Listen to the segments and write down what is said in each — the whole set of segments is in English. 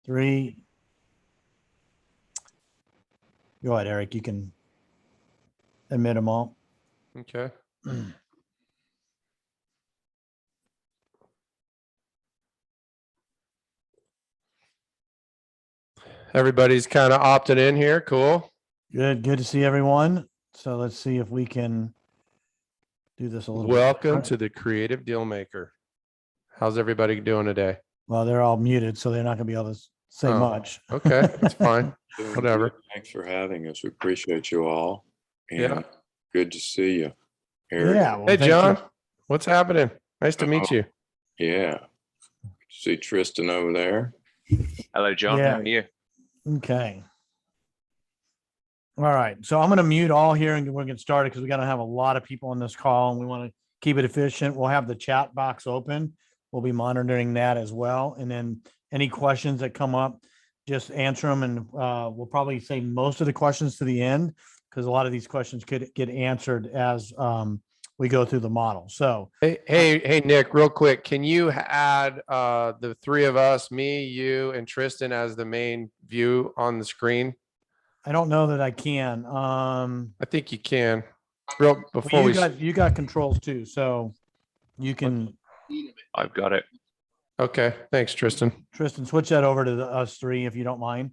3. Go ahead, Eric. You can admit them all. Okay. Everybody's kind of opted in here. Cool. Good to see everyone. So let's see if we can do this a little Welcome bit. to the Creative Deal Maker. How's everybody doing today? Well, they're all muted, so they're not going to be able to say much. Okay, that's fine. Whatever. Thanks for having us. We appreciate you all. And Yeah. good to see you, Eric. Yeah. Well, Hey, thank John. you. What's happening? Nice to meet you. Yeah. See Tristan over there. Hello, John. Yeah. How are you? Okay. All right. So I'm going to mute all here and we're going to get started because we got to have a lot of people on this call and we want to keep it efficient. We'll have the chat box open. We'll be monitoring that as well. And then any questions that come up, just answer them. And we'll probably save most of the questions to the end because a lot of these questions could get answered as we go through the model. So, Hey, Nick, real quick. Can you add the three of us, me, you, and Tristan as the main view on the screen? I don't know that I can. I think you can. Before you got controls too, so you can. I've got it. Okay, thanks, Tristan. Tristan, switch that over to us three if you don't mind.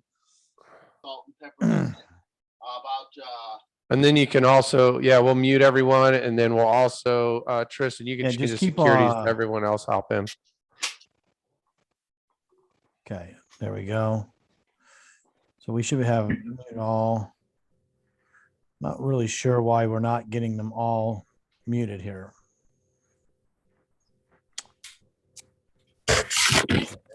Salt and pepper. And then you can also, we'll mute everyone, and then we'll also, Tristan, you can change just the keep, securities. Everyone else hop in. Okay, there we go. So we should have it all. Not really sure why we're not getting them all muted here. Yes.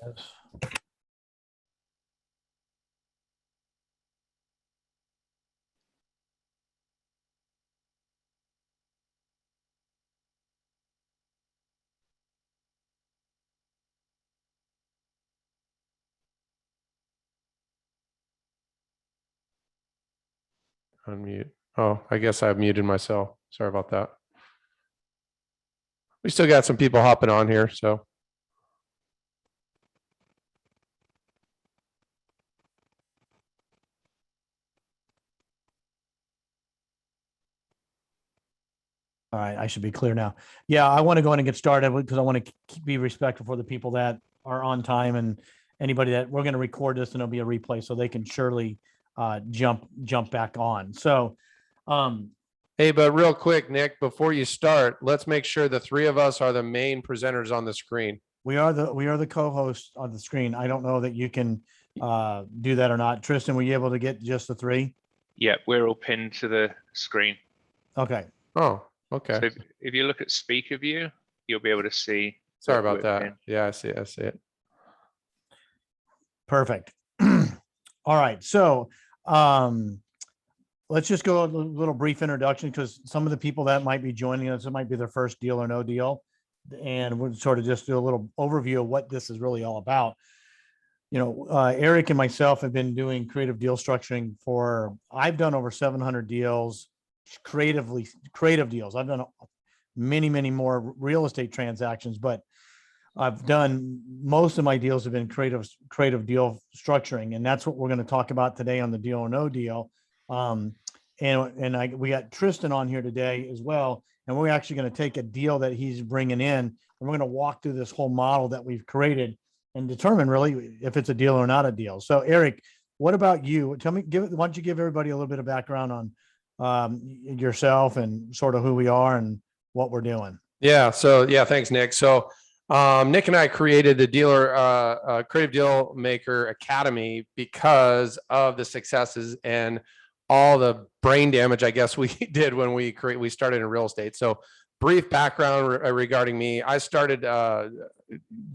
Unmute. Oh, I guess I've muted myself. Sorry about that. We still got some people hopping on here, so. All right, I should be clear now. Yeah, I want to go in and get started because I want to be respectful for the people that are on time and anybody that we're going to record this and it'll be a replay so they can surely jump back on. So, hey, but real quick, Nick, before you start, let's make sure the three of us are the main presenters on the screen. we are the co-hosts on the screen. I don't know that you can do that or not. Tristan, were you able to get just the three? Yeah, we're all pinned to the screen. Okay. Oh, okay. So if you look at speaker view, you'll be able to see. Sorry that about we're that. pinned. Yeah, I see it. Perfect. All right. So let's just go a little brief introduction because some of the people that might be joining us, it might be their first deal or no deal. And we'll sort of just do a little overview of what this is really all about. You know, Eric and myself have been doing creative deal structuring I've done over 700 deals, creative deals. I've done many more real estate transactions, but I've done most of my deals have been creative deal structuring. And that's what we're going to talk about today on the deal or no deal. We got Tristan on here today as well. And we're actually going to take a deal that he's bringing in and we're going to walk through this whole model that we've created and determine really if it's a deal or not a deal. So Eric, what about you? Tell me, why don't you give everybody a little bit of background on yourself and sort of who we are and what we're doing. Yeah. So thanks, Nick. So Nick and I created the Creative Deal Maker Academy because of the successes and all the brain damage, I guess, we did when we started in real estate. So brief background regarding me. I started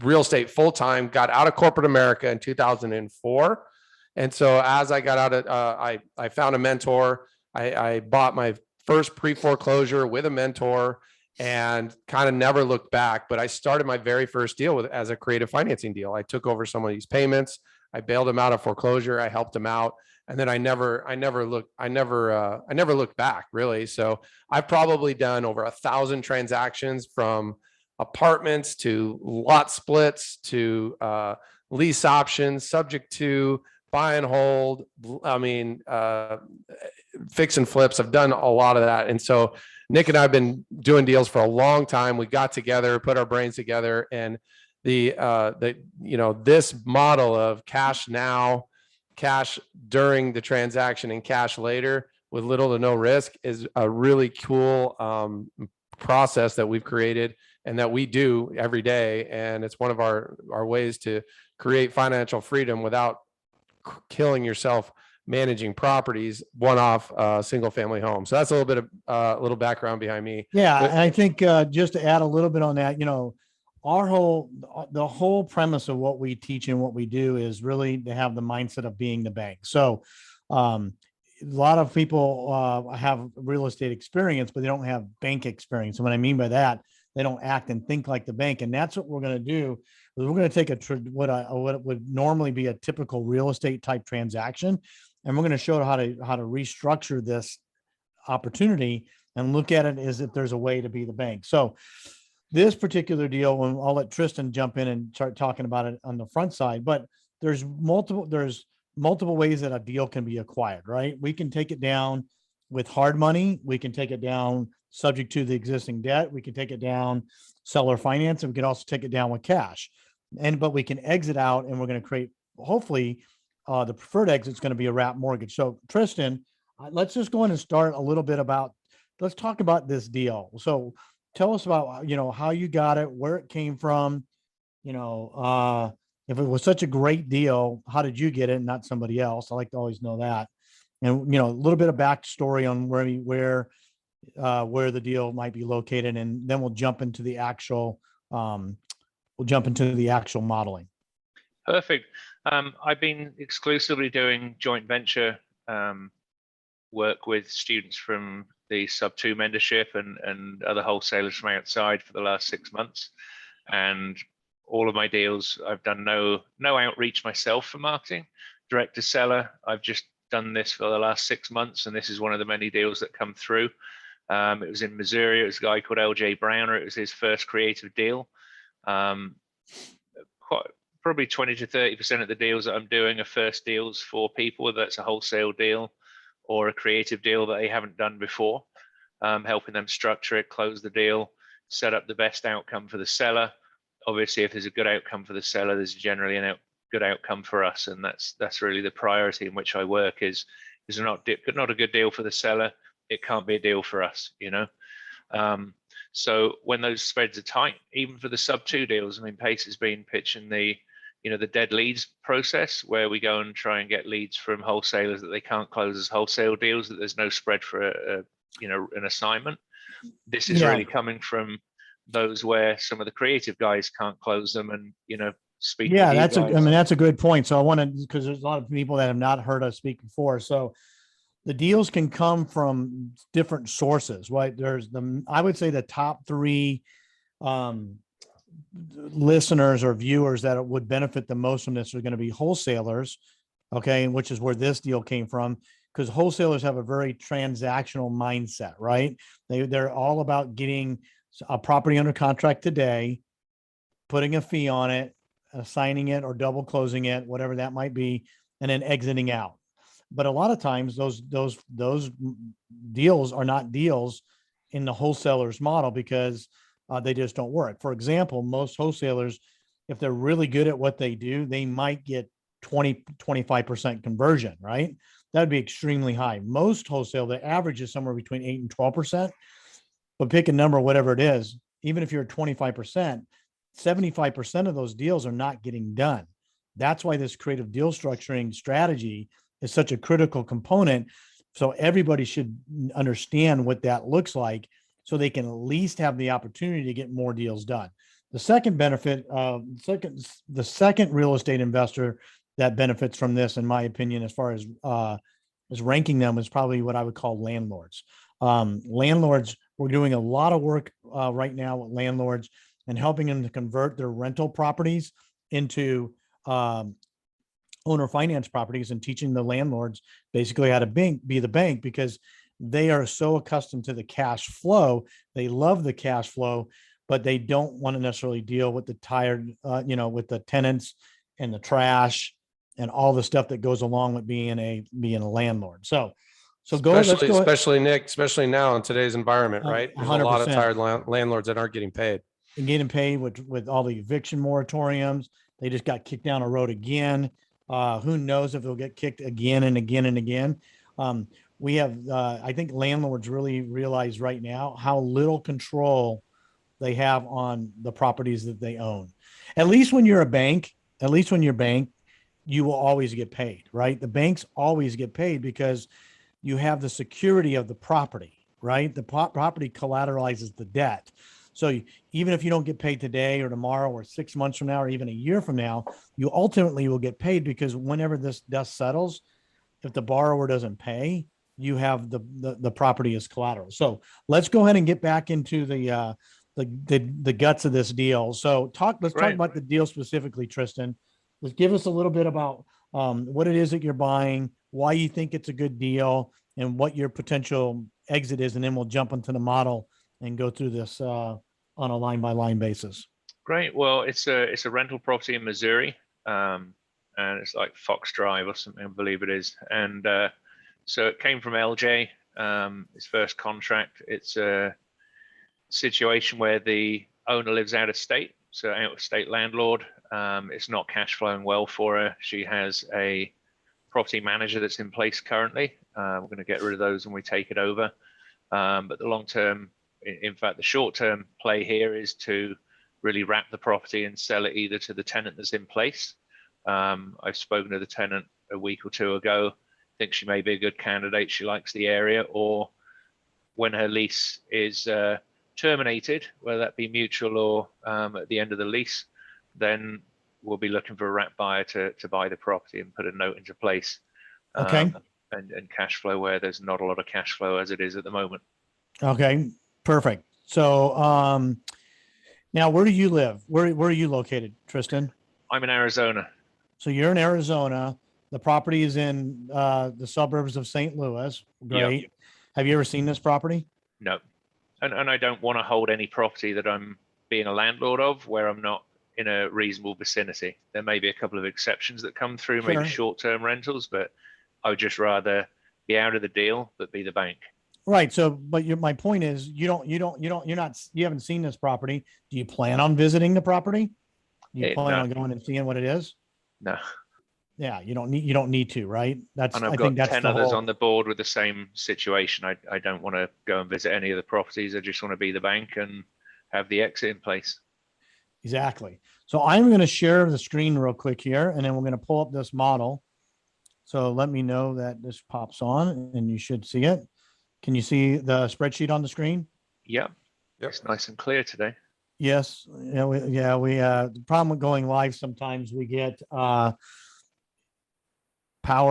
real estate full-time, got out of corporate America in 2004. And so as I got out of, I found a mentor. I bought my first pre-foreclosure with a mentor and kind of never looked back. But I started my very first deal as a creative financing deal. I took over some of these payments. I bailed him out of foreclosure. I helped him out. And then I never looked back really. So I've probably done over 1,000 transactions from apartments to lot splits to lease options, subject to buy and hold. I mean, fix and flips. I've done a lot of that. And so Nick and I have been doing deals for a long time. We got together, put our brains together, and this model of cash now, cash during the transaction, and cash later with little to no risk is a really cool process that we've created and that we do every day. And it's one of our ways to create financial freedom without killing yourself managing properties, one-off single family home. So that's a little bit of a little background behind me. Yeah. But- And I think just to add a little bit on that, the whole premise of what we teach and what we do is really to have the mindset of being the bank. So a lot of people have real estate experience, but they don't have bank experience. And what I mean by that, they don't act and think like the bank. And that's what we're going to do. We're going to take what would normally be a typical real estate type transaction, and we're going to show how to restructure this opportunity and look at it as if there's a way to be the bank. So this particular deal, and I'll let Tristan jump in and start talking about it on the front side, but there's multiple ways that a deal can be acquired, right? We can take it down with hard money. We can take it down subject to the existing debt. We can take it down seller finance, and we can also take it down with cash. But we can exit out, and we're going to create, hopefully, the preferred exit is going to be a wrap mortgage. So Tristan, let's just go in and start a little bit let's talk about this deal. So tell us about, how you got it, where it came from, if it was such a great deal, how did you get it and not somebody else? I like to always know that. And, a little bit of backstory on where the deal might be located. And then we'll jump into the actual modeling. Perfect. I've been exclusively doing joint venture work with students from the sub 2 mentorship and other wholesalers from outside for the last 6 months. And all of my deals, I've done no outreach myself for marketing, direct to seller. I've just done this for the last 6 months, and this is one of the many deals that come through. It was in Missouri. It was a guy called LJ Browner. It was his first creative deal. Probably 20 to 30% of the deals that I'm doing are first deals for people, whether that's a wholesale deal or a creative deal that they haven't done before, helping them structure it, close the deal, set up the best outcome for the seller. Obviously, if there's a good outcome for the seller, there's generally a good outcome for us, and that's really the priority in which I work. Is not a good deal for the seller, it can't be a deal for us, So when those spreads are tight, even for the sub 2 deals, I mean, Pace has been pitching the dead leads process, where we go and try and get leads from wholesalers that they can't close as wholesale deals, that there's no spread for an assignment. This is really coming from those where some of the creative guys can't close them, and speak. Yeah, that's a good point. So I want to, because there's a lot of people that have not heard us speak before. So the deals can come from different sources, right? I would say the top 3 listeners or viewers that would benefit the most from this are going to be wholesalers, okay, which is where this deal came from, because wholesalers have a very transactional mindset, right? They're all about getting a property under contract today, putting a fee on it, assigning it or double closing it, whatever that might be, and then exiting out. But a lot of times those deals are not deals in the wholesaler's model because they just don't work. For example, most wholesalers, if they're really good at what they do, they might get 25% conversion, right? That'd be extremely high. Most wholesale, the average is somewhere between 8 and 12%, but pick a number, whatever it is. Even if you're at 25%, 75% of those deals are not getting done. That's why this creative deal structuring strategy is such a critical component. So everybody should understand what that looks like, so they can at least have the opportunity to get more deals done. The second benefit, the second real estate investor that benefits from this, in my opinion, as far as ranking them, is probably what I would call landlords. Landlords, we're doing a lot of work right now with landlords and helping them to convert their rental properties into owner finance properties, and teaching the landlords basically how to be the bank, because they are so accustomed to the cash flow. They love the cash flow, but they don't want to necessarily deal with the tired, with the tenants and the trash and all the stuff that goes along with being a landlord. So let's go. Especially Nick, especially now in today's environment, right? There's a lot of 100%. tired landlords that aren't getting paid. And getting paid with all the eviction moratoriums. They just got kicked down a road again. Who knows if they'll get kicked again and again and again. We have, I think landlords really realize right now how little control they have on the properties that they own. At least when you're a bank, you will always get paid, right? The banks always get paid because you have the security of the property, right? The property collateralizes the debt. So even if you don't get paid today or tomorrow or 6 months from now or even a year from now, you ultimately will get paid because whenever this dust settles, if the borrower doesn't pay, you have the property as collateral. So let's go ahead and get back into the guts of this deal. So let's talk about the deal specifically, Tristan. Let's give us a little bit about what it is that you're buying, why you think it's a good deal, and what your potential exit is, and then we'll jump into the model and go through this on a line by line basis. Great. Well, it's a rental property in Missouri, and it's like Fox Drive or something, I believe it is. And so it came from LJ, his first contract. It's a situation where the owner lives out of state, so out of state landlord. It's not cash flowing well for her. She has a property manager that's in place currently. We're going to get rid of those when we take it over. But the long term, in fact, the short term play here is to really wrap the property and sell it either to the tenant that's in place. I've spoken to the tenant a week or two ago. Think she may be a good candidate. She likes the area, or when her lease is terminated, whether that be mutual or at the end of the lease, then we'll be looking for a wrap buyer to buy the property and put a note into place. Okay. And cash flow where there's not a lot of cash flow as it is at the moment. Okay, perfect. So now where do you live? Where are you located, Tristan? I'm in Arizona. So you're in Arizona. The property is in the suburbs of St. Louis. Great. Yep. Have you ever seen this property? No. And I don't want to hold any property that I'm being a landlord of where I'm not in a reasonable vicinity. There may be a couple of exceptions that come through, maybe short-term rentals, but I would just rather be out of the deal, but be the bank. Right. So, but my point is, you haven't seen this property. Do you plan on visiting the property? Do you plan on going and seeing what it is? No. Yeah, you don't need to, right? And I've got 10 others on the board with the same situation. I don't want to go and visit any of the properties. I just want to be the bank and have the exit in place. Exactly. So I'm going to share the screen real quick here, and then we're going to pull up this model. So let me know that this pops on and you should see it. Can you see the spreadsheet on the screen? Yep. It's nice and clear today. Yes. The problem with going live, sometimes we get power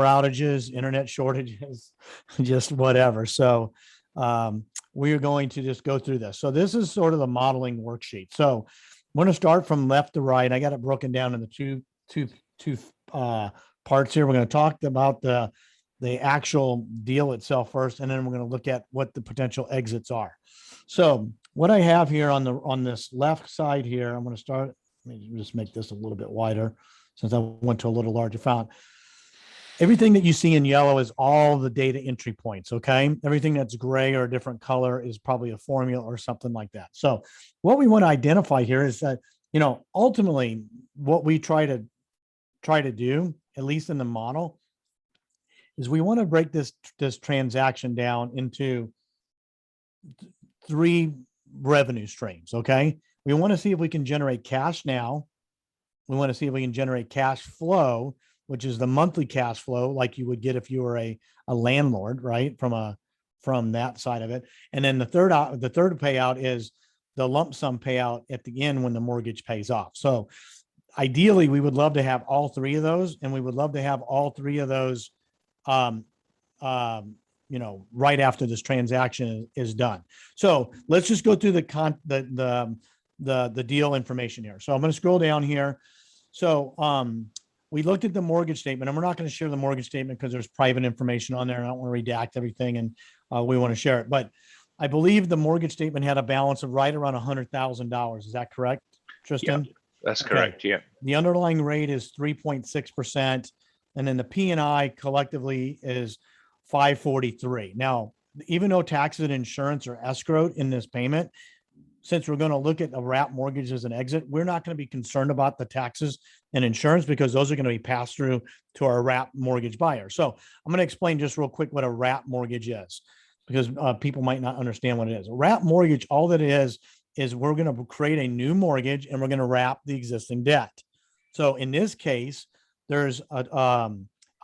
outages, internet shortages, just whatever. So we are going to just go through this. So this is sort of the modeling worksheet. So I'm going to start from left to right. I got it broken down into two parts here. We're going to talk about the actual deal itself first, and then we're going to look at what the potential exits are. So what I have here on this left side here, I'm going to start. Let me just make this a little bit wider since I went to a little larger font. Everything that you see in yellow is all the data entry points, okay? Everything that's gray or a different color is probably a formula or something like that. So what we want to identify here is that, ultimately what we try to do, at least in the model, is we want to break this transaction down into 3 revenue streams, okay? We want to see if we can generate cash now. We want to see if we can generate cash flow, which is the monthly cash flow like you would get if you were a landlord, right? From that side of it. And then the third payout is the lump sum payout at the end when the mortgage pays off. So ideally we would love to have all 3 of those, and we would love to have all 3 of those right after this transaction is done. So let's just go through the deal information here. So I'm going to scroll down here. So we looked at the mortgage statement, and we're not going to share the mortgage statement because there's private information on there, and I don't want to redact everything, and we want to share it. But I believe the mortgage statement had a balance of right around $100,000. Is that correct, Tristan? That's Okay. correct. Yeah. The underlying rate is 3.6%. And then the P&I collectively is 543. Now, even though taxes and insurance are escrowed in this payment, since we're going to look at a wrap mortgage as an exit, we're not going to be concerned about the taxes and insurance because those are going to be passed through to our wrap mortgage buyer. So I'm going to explain just real quick what a wrap mortgage is because people might not understand what it is. A wrap mortgage, all that is we're going to create a new mortgage and we're going to wrap the existing debt. So in this case, there's a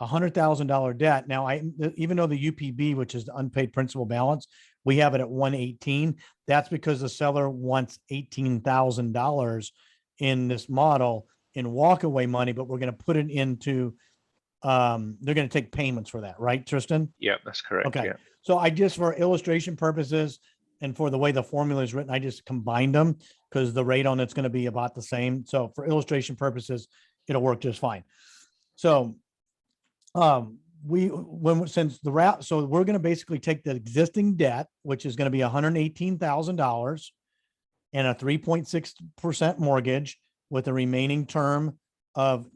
$100,000 debt. Now, even though the UPB, which is the unpaid principal balance, we have it at 118. That's because the seller wants $18,000 in this model in walkaway money, but we're going to put it into, they're going to take payments for that, right, Tristan? Yeah, that's correct. Okay. Yeah. So I just, for illustration purposes and for the way the formula is written, I just combined them because the rate on it's going to be about the same. So for illustration purposes, it'll work just fine. So, since the wrap, so we're going to basically take the existing debt, which is going to be $118,000 and a 3.6% mortgage with a remaining term of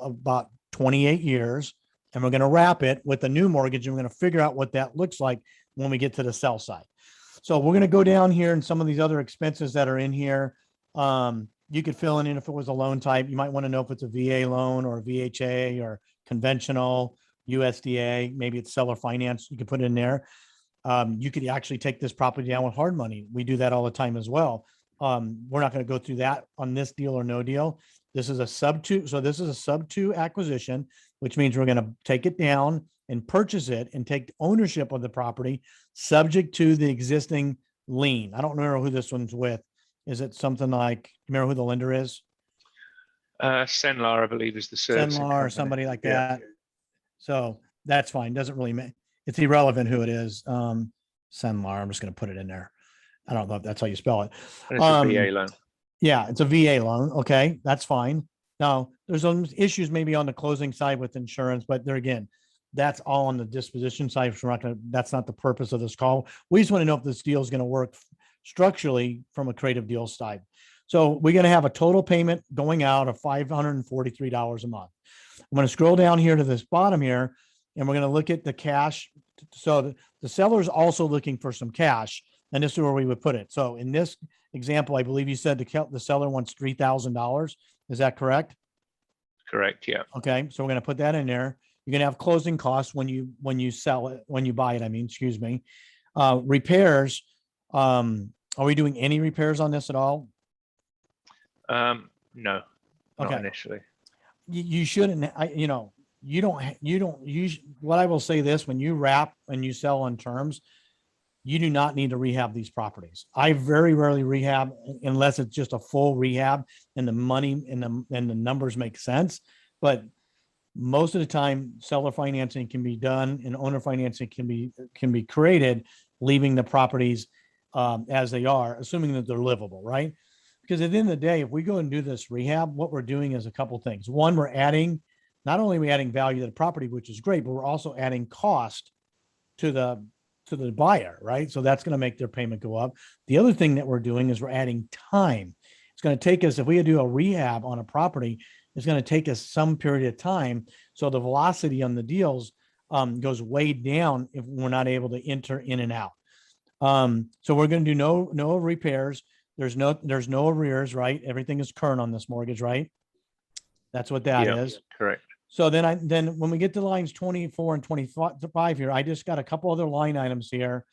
about 28 years. And we're going to wrap it with a new mortgage. And we're going to figure out what that looks like when we get to the sell side. So we're going to go down here and some of these other expenses that are in here. You could fill in if it was a loan type. You might want to know if it's a VA loan or a VHA or conventional, USDA, maybe it's seller finance. You can put it in there. You could actually take this property down with hard money. We do that all the time as well. We're not going to go through that on this deal or no deal. This is a sub two. So this is a sub two acquisition, which means we're going to take it down and purchase it and take ownership of the property subject to the existing lien. I don't remember who this one's with. Is it something like, remember who the lender is? Senlar, I believe, is the servicing Senlar or company. somebody like Yeah. that. So that's fine. Doesn't really matter. It's irrelevant who it is. Senlar. I'm just going to put it in there. I don't know if that's how you spell it. And it's a VA loan. Yeah, it's a VA loan. Okay, that's fine. Now, there's some issues maybe on the closing side with insurance, but there again, that's all on the disposition side. So we're not going to, that's not the purpose of this call. We just want to know if this deal is going to work structurally from a creative deal side. So we're going to have a total payment going out of $543 a month. I'm going to scroll down here to this bottom here, and we're going to look at the cash. So the seller is also looking for some cash, and this is where we would put it. So in this example, I believe you said the seller wants $3,000. Is that correct? Correct. Yeah. Okay, so we're going to put that in there. You're going to have closing costs when you sell it, when you buy it. I mean, excuse me. Repairs. Are we doing any repairs on this at all? No, not Okay. initially. You shouldn't. What I will say this: when you wrap and you sell on terms, you do not need to rehab these properties. I very rarely rehab unless it's just a full rehab and the money and the numbers make sense. But most of the time, seller financing can be done and owner financing can be created, leaving the properties as they are, assuming that they're livable, right? Because at the end of the day, if we go and do this rehab, what we're doing is a couple of things. One, not only are we adding value to the property, which is great, but we're also adding cost to the buyer, right? So that's going to make their payment go up. The other thing that we're doing is we're adding time. It's going to take us, if we do a rehab on a property, it's going to take us some period of time. So the velocity on the deals goes way down if we're not able to enter in and out. So we're going to do no repairs. There's no arrears, right? Everything is current on this mortgage, right? That's what that is. Correct. So then when we get to lines 24 and 25 here, I just got a couple other line items here.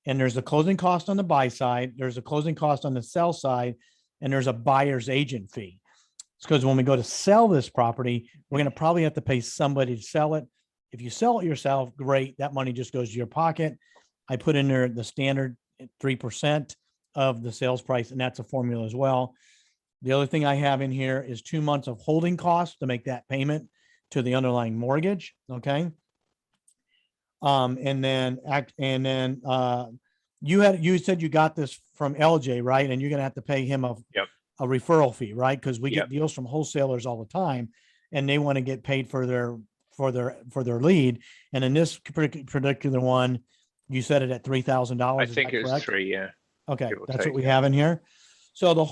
And there's a closing cost on the buy side. There's a closing cost on the sell side. And there's a buyer's agent fee. It's because when we go to sell this property, we're going to probably have to pay somebody to sell it. If you sell it yourself, great. That money just goes to your pocket. I put in there the standard 3% of the sales price, and that's a formula as well. The other thing I have in here is 2 months of holding costs to make that payment to the underlying mortgage. Okay. And then you said you got this from LJ, right? And you're going to have to pay him a referral fee, right? Because we get deals from wholesalers all the time, and they want to get paid for their lead. And in this particular one, You set it at $3,000. I is think that it was correct? 3, yeah. Okay, give or that's what take, we yeah. have in here. So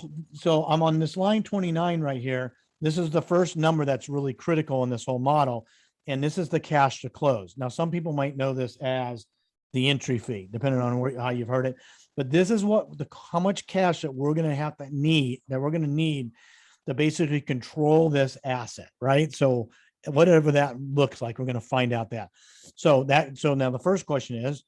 I'm on this line 29 right here. This is the first number that's really critical in this whole model. And this is the cash to close. Now, some people might know this as the entry fee, depending on how you've heard it. But this is how much cash that we're going to need to basically control this asset, right? So whatever that looks like, we're going to find out that. So now the first question is,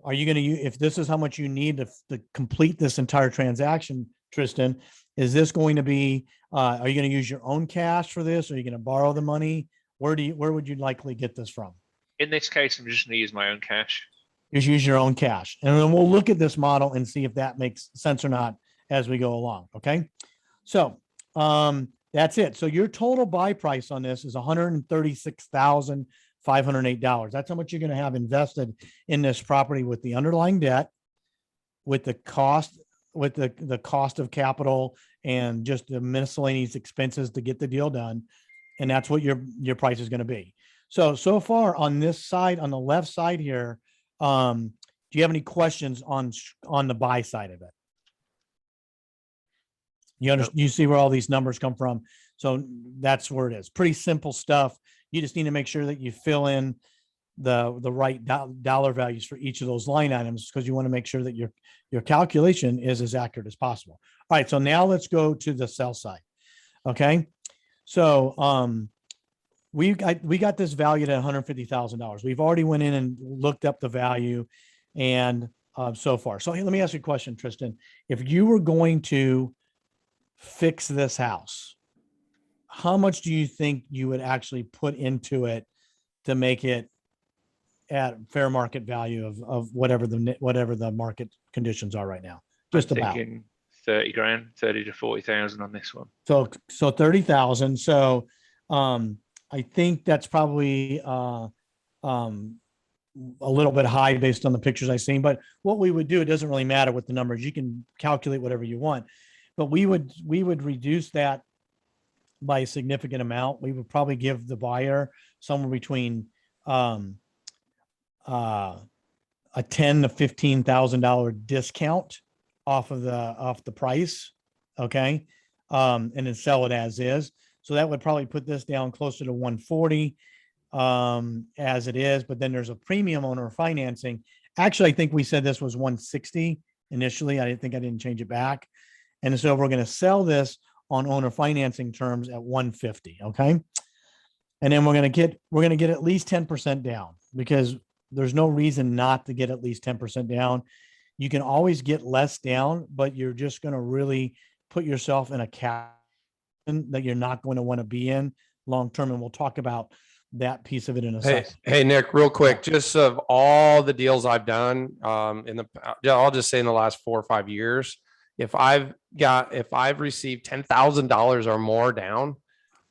are you going to use, if this is how much you need to complete this entire transaction, Tristan, is this going to be, are you going to use your own cash for this? Are you going to borrow the money? Where would you likely get this from? In this case, I'm just going to use my own cash. Just use your own cash. And then we'll look at this model and see if that makes sense or not as we go along. Okay. So, that's it. So your total buy price on this is $136,508. That's how much you're going to have invested in this property with the underlying debt, with the cost, with the cost of capital and just the miscellaneous expenses to get the deal done. And that's what your price is going to be. So far on this side, on the left side here, do you have any questions on the buy side of it? You see where all these numbers come from. So that's where it is. Pretty simple stuff. You just need to make sure that you fill in the right dollar values for each of those line items, because you want to make sure that your calculation is as accurate as possible. All right. So now let's go to the sell side. Okay. So, we got this valued at $150,000. We've already went in and looked up the value and, so far. So let me ask you a question, Tristan. If you were going to fix this house, how much do you think you would actually put into it to make it at fair market value of whatever the market conditions are right now? Just I'm about thinking 30 grand, 30 to 40,000 on this one. so 30,000. So I think that's probably a little bit high based on the pictures I've seen. But what we would do, it doesn't really matter with the numbers. You can calculate whatever you want. But we would reduce that by a significant amount. We would probably give the buyer somewhere between a $10,000 to $15,000 discount off the price. Okay. And then sell it as is. So that would probably put this down closer to 140 as it is. But then there's a premium owner financing. Actually, I think we said this was 160 initially. I didn't change it back. And so we're going to sell this on owner financing terms at 150. Okay. And then we're going to get at least 10% down, because there's no reason not to get at least 10% down. You can always get less down, but you're just going to really put yourself in a cap that you're not going to want to be in long term. And we'll talk about that piece of it in a second. Hey, Nick, real quick, just of all the deals I've done, I'll just say in the last 4 or 5 years, if I've received $10,000 or more down,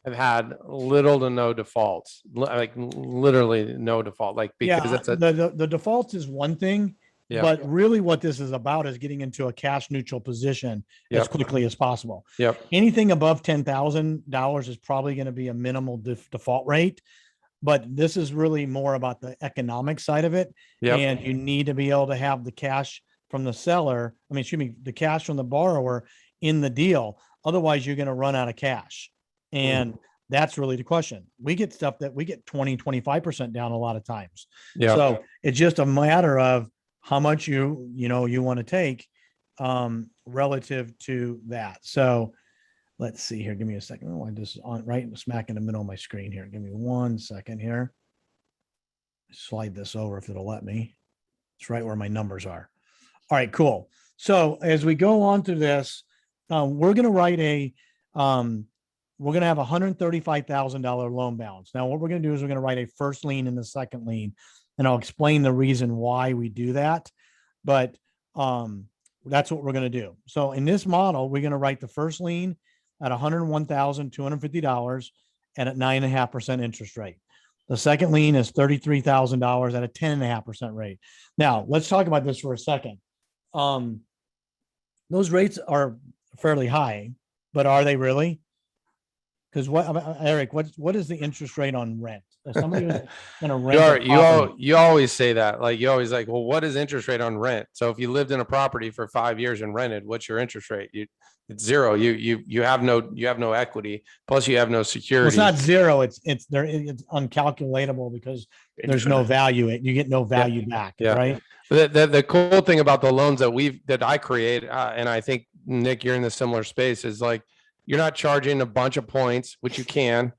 I've had little to no defaults, like literally no default, like, because it's the default is one thing, Yeah. but really what this is about is getting into a cash neutral position as Yep. quickly as possible. Yep. Anything above $10,000 is probably going to be a minimal default rate, but this is really more about the economic side of it. Yep. And you need to be able to have the cash from the seller. The cash from the borrower in the deal. Otherwise you're going to run out of cash. And that's really the question. We get stuff that we get 20, 25% down a lot of times. Yeah. So it's just a matter of how much you want to take relative to that. So let's see here. Give me a second. Oh, I just on right smack in the middle of my screen here. Give me 1 second here. Slide this over if it'll let me. It's right where my numbers are. All right, cool. So as we go on through this, we're going to write we're going to have $135,000 loan balance. Now, what we're going to do is we're going to write a first lien and a second lien, and I'll explain the reason why we do that. But that's what we're going to do. So in this model, we're going to write the first lien at $101,250 and at 9.5% interest rate. The second lien is $33,000 at a 10.5% rate. Now, let's talk about this for a second. Those rates are fairly high, but are they really? Because Eric, what is the interest rate on rent? If somebody was gonna You, rent a are, property, you always say that. Like you always like, well, what is interest rate on rent? So if you lived in a property for 5 years and rented, what's your interest rate? It's zero. You have no equity. Plus you have no well, it's security. not zero. It's there. It's uncalculatable because there's no value. You get no value back, Yeah. right? The cool thing about the loans that I create, and I think Nick, you're in the similar space, is like you're not charging a bunch of points, which you can.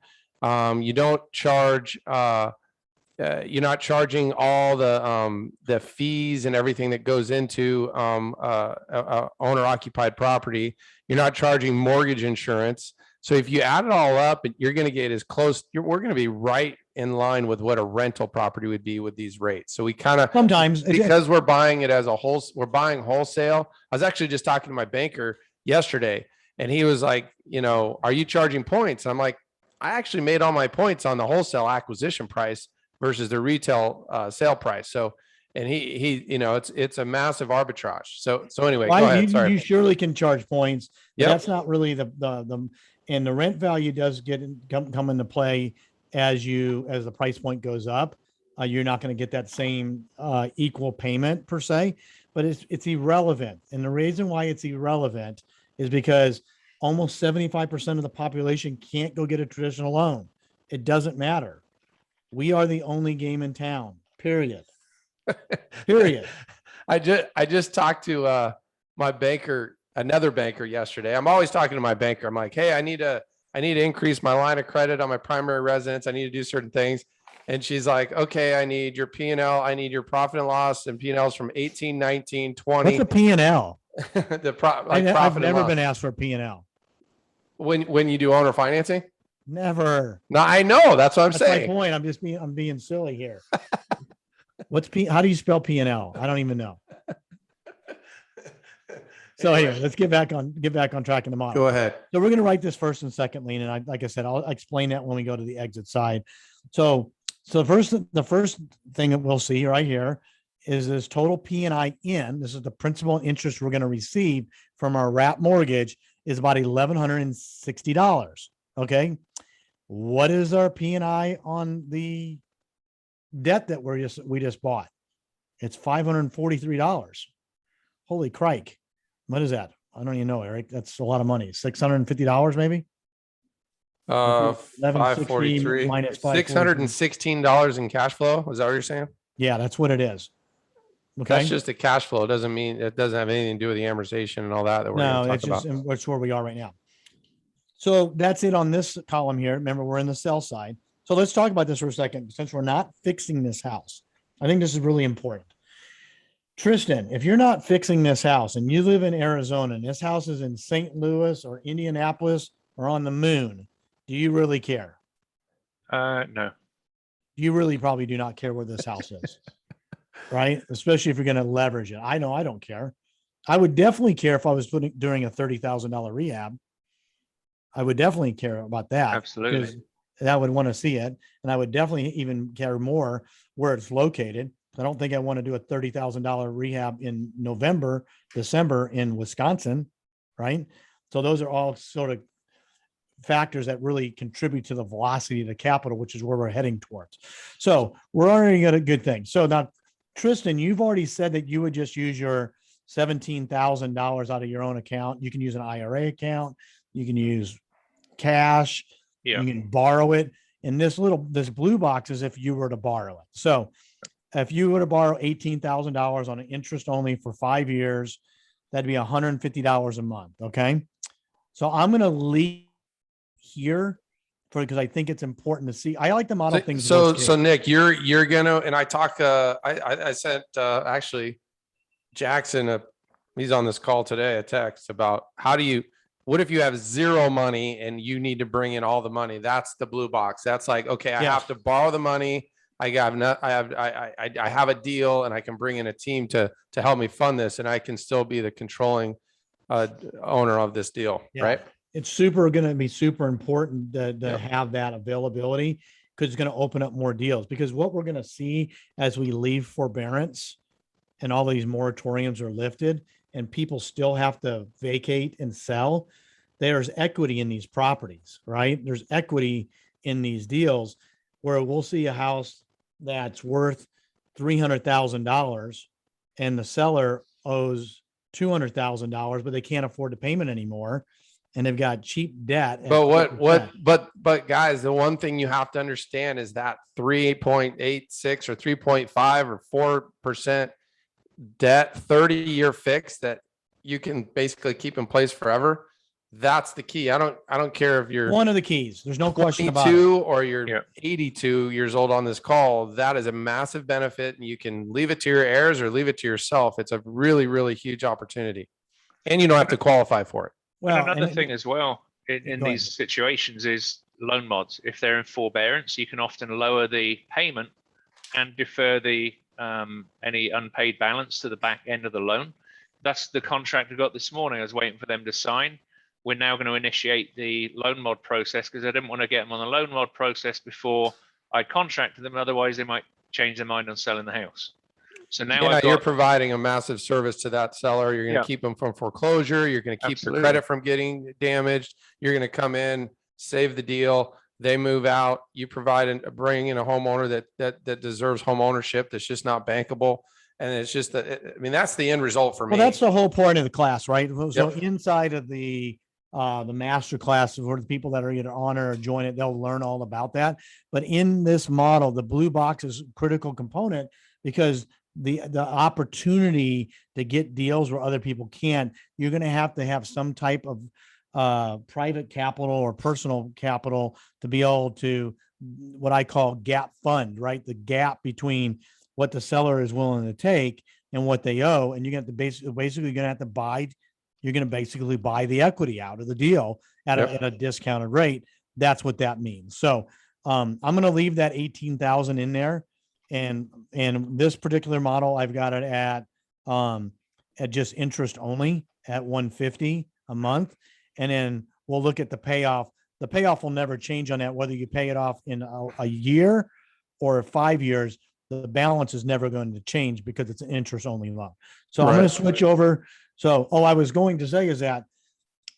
You don't charge. You're not charging all the fees and everything that goes into owner occupied property. You're not charging mortgage insurance. So if you add it all up, you're going to get as close. We're going to be right in line with what a rental property would be with these rates. So we kind of Sometimes because we're buying it as a whole, we're buying wholesale. I was actually just talking to my banker yesterday, and he was like, are you charging points? And I'm like, I actually made all my points on the wholesale acquisition price versus the retail sale price. So, and he, it's a massive arbitrage. So anyway, go ahead. Sorry. You surely can charge points. But Yep. that's not really and the rent value does come into play as the price point goes up. You're not going to get that same equal payment per se, but it's irrelevant. And the reason why it's irrelevant is because almost 75% of the population can't go get a traditional loan. It doesn't matter. We are the only game in town, period. Period. I just talked to my banker, another banker yesterday. I'm always talking to my banker. I'm like, hey, I need to increase my line of credit on my primary residence. I need to do certain things. And she's like, okay, I need your P&L. I need your profit and loss and P&Ls from 18, 19, 20. What's a P&L? I've never been asked for a P&L. When you do owner financing? Never. No, I know. That's what I'm That's saying. my point. I'm being silly here. How do you spell P&L? I don't even know. So anyway, let's get back on track in the model. Go ahead. So we're going to write this first and second lien. And like I said, I'll explain that when we go to the exit side. So the first thing that we'll see right here is this total P&I in. This is the principal and interest we're going to receive from our wrap mortgage is about $1,160. Okay. What is our P&I on the debt that we just bought? It's $543. Holy crike. What is that? I don't even know, Eric. That's a lot of money. $650 maybe? 543 minus $616 in cash flow. Is that what you're saying? Yeah, that's what it is. Okay. That's just the cash flow. It doesn't mean it doesn't have anything to do with the amortization and all that we're No, going to it's talk just about. that's where we are right now. So that's it on this column here. Remember, we're in the sell side. So let's talk about this for a second, since we're not fixing this house. I think this is really important. Tristan, if you're not fixing this house and you live in Arizona and this house is in St. Louis or Indianapolis or on the moon, do you really care? No. You really probably do not care where this house is, right? Especially if you're going to leverage it. I know I don't care. I would definitely care if I was doing a $30,000 rehab. I would definitely care about that. Absolutely. I would want to see it. And I would definitely even care more where it's located. I don't think I want to do a $30,000 rehab in November, December in Wisconsin, right? So those are all sort of factors that really contribute to the velocity of the capital, which is where we're heading towards. So we're already got a good thing. So now, Tristan, you've already said that you would just use your $17,000 out of your own account. You can use an IRA account. You can use cash. Yeah. You can borrow it. And this blue box is if you were to borrow it. So if you were to borrow $18,000 on an interest only for 5 years, that'd be $150 a month. Okay. So I'm going to leave here because I think it's important to see. I like to model things. So Nick, you're gonna, and I talk. I sent actually Jackson he's on this call today, a text about what if you have zero money and you need to bring in all the money? That's the blue box. That's like, okay, I have to borrow the money. I have a deal and I can bring in a team to help me fund this, and I can still be the controlling owner of this deal, right? It's going to be super important to have that availability, because it's going to open up more deals. Because what we're going to see as we leave forbearance and all these moratoriums are lifted and people still have to vacate and sell, there's equity in these properties, right? There's equity in these deals where we'll see a house that's worth $300,000 and the seller owes $200,000, but they can't afford the payment anymore. And they've got cheap debt. at But 4%. but guys, the one thing you have to understand is that 3.86 or 3.5 or 4% debt, 30-year fix that you can basically keep in place forever. That's the key. I don't care if you're One of the keys. There's no question about it. 22 or you're Yeah. 82 years old on this call. That is a massive benefit, and you can leave it to your heirs or leave it to yourself. It's a really, really huge opportunity, and you don't have to qualify for it. Well, and another and- thing as well in Go these situations is loan mods. If they're in forbearance, you can often lower the payment and defer the any unpaid balance to the back end of the loan. That's the contract I got this morning. I was waiting for them to sign. We're now going to initiate the loan mod process because I didn't want to get them on the loan mod process before I contracted them. Otherwise, they might change their mind on selling the house. So now Yeah, I've you're got, providing a massive service to that seller. You're going to Yeah. keep them from foreclosure. You're going to keep Absolutely. the credit from getting damaged. You're going to come in, save the deal. They move out. You bring in a homeowner that deserves home ownership. That's just not bankable. And it's just that, I mean, that's the end result for me. Well, that's the whole point of the class, right? So Yep. inside of the master class for the people that are either on or join it, they'll learn all about that. But in this model, the blue box is a critical component because the opportunity to get deals where other people can't, you're going to have some type of private capital or personal capital to be able to what I call gap fund, right? The gap between what the seller is willing to take and what they owe. And you're going to basically going to have to buy, you're going to basically buy the equity out of the deal at Yep. a discounted rate. That's what that means. So I'm going to leave that 18,000 in there. And this particular model, I've got it at just interest only at 150 a month. And then we'll look at the payoff. The payoff will never change on that, whether you pay it off in a year or 5 years. The balance is never going to change because it's an interest only loan. So I'm going Right. to switch over. So, I was going to say is that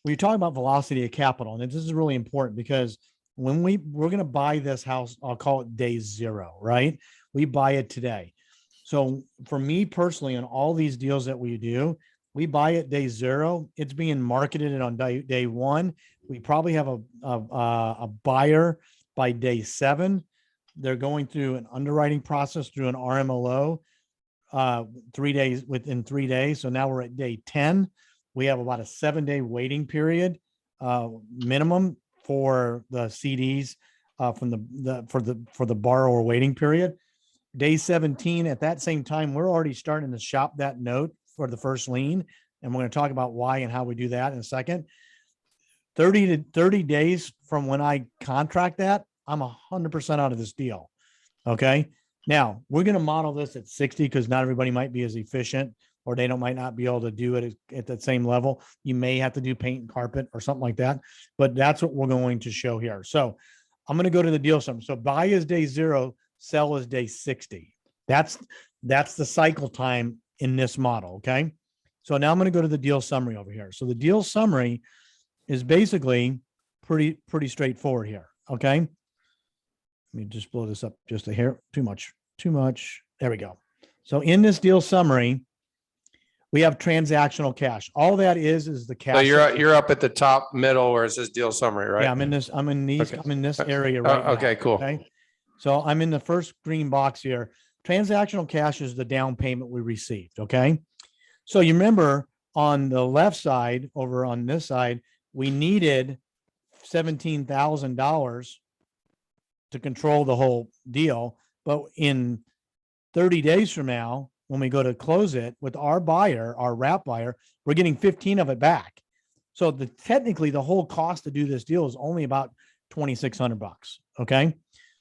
when you talk about velocity of capital, and this is really important because when we're going to buy this house, I'll call it day zero, right? We buy it today. So for me personally, on all these deals that we do, we buy it day zero. It's being marketed on day one. We probably have a buyer by day 7. They're going through an underwriting process through an RMLO 3 days within 3 days. So now we're at day 10. We have about a 7-day waiting period minimum for the CDs from for the borrower waiting period. Day 17, at that same time, we're already starting to shop that note for the first lien. And we're going to talk about why and how we do that in a second. 30 days from when I contract that, I'm 100% out of this deal. Okay. Now we're going to model this at 60 because not everybody might be as efficient or they might not be able to do it at that same level. You may have to do paint and carpet or something like that, but that's what we're going to show here. So I'm going to go to the deal summary. So buy is day 0, sell is day 60. That's the cycle time in this model. Okay. So now I'm going to go to the deal summary over here. So the deal summary is basically pretty straightforward here. Okay. Let me just blow this up just a hair. Too much. There we go. So in this deal summary, we have transactional cash. All that is the cash. So you're up at the top middle where it says deal summary, right? Yeah, I'm in this area right now. Okay, cool. Okay. So I'm in the first green box here. Transactional cash is the down payment we received. Okay. So you remember on the left side, over on this side, we needed $17,000 to control the whole deal. But in 30 days from now, when we go to close it with our buyer, our wrap buyer, we're getting 15 of it back. So technically the whole cost to do this deal is only about $2,600. Okay.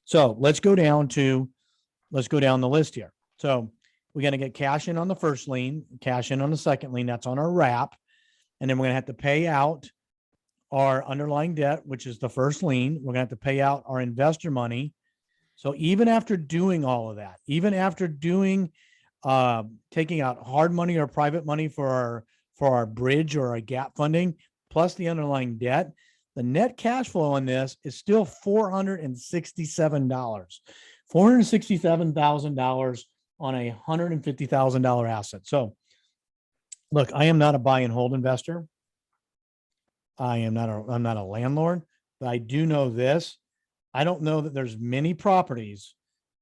So let's go down the list here. So we're going to get cash in on the first lien, cash in on the second lien. That's on our wrap. And then we're going to have to pay out our underlying debt, which is the first lien. We're going to have to pay out our investor money. So even after doing all of that, even after doing, taking out hard money or private money for our bridge or our gap funding, plus the underlying debt, the net cash flow on this is still $467, $467,000 on a $150,000 asset. So look, I am not a buy and hold investor. I'm not a landlord, but I do know this. I don't know that there's many properties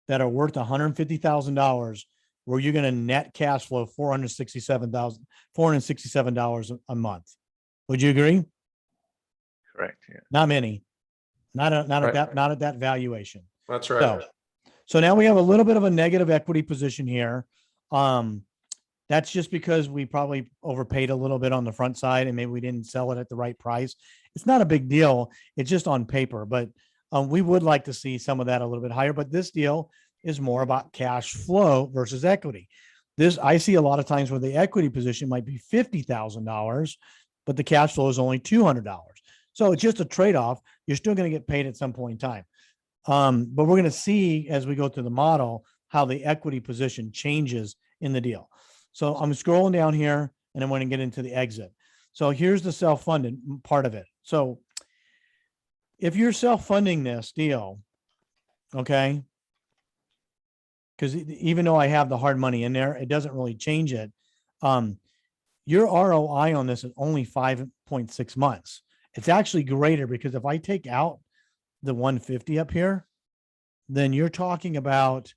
that are worth $150,000 where you're going to net cash flow $467 a month. Would you agree? Correct. Yeah. Not many. Not at Right. that valuation. That's right. So now we have a little bit of a negative equity position here. That's just because we probably overpaid a little bit on the front side and maybe we didn't sell it at the right price. It's not a big deal. It's just on paper, but we would like to see some of that a little bit higher. But this deal is more about cash flow versus equity. I see a lot of times where the equity position might be $50,000, but the cash flow is only $200. So it's just a trade-off. You're still going to get paid at some point in time. But we're going to see as we go through the model how the equity position changes in the deal. So I'm scrolling down here and I'm going to get into the exit. So here's the self-funded part of it. So if you're self-funding this deal, okay, because even though I have the hard money in there, it doesn't really change it. Your ROI on this is only 5.6 months. It's actually greater because if I take out the 150 up here, then you're talking about,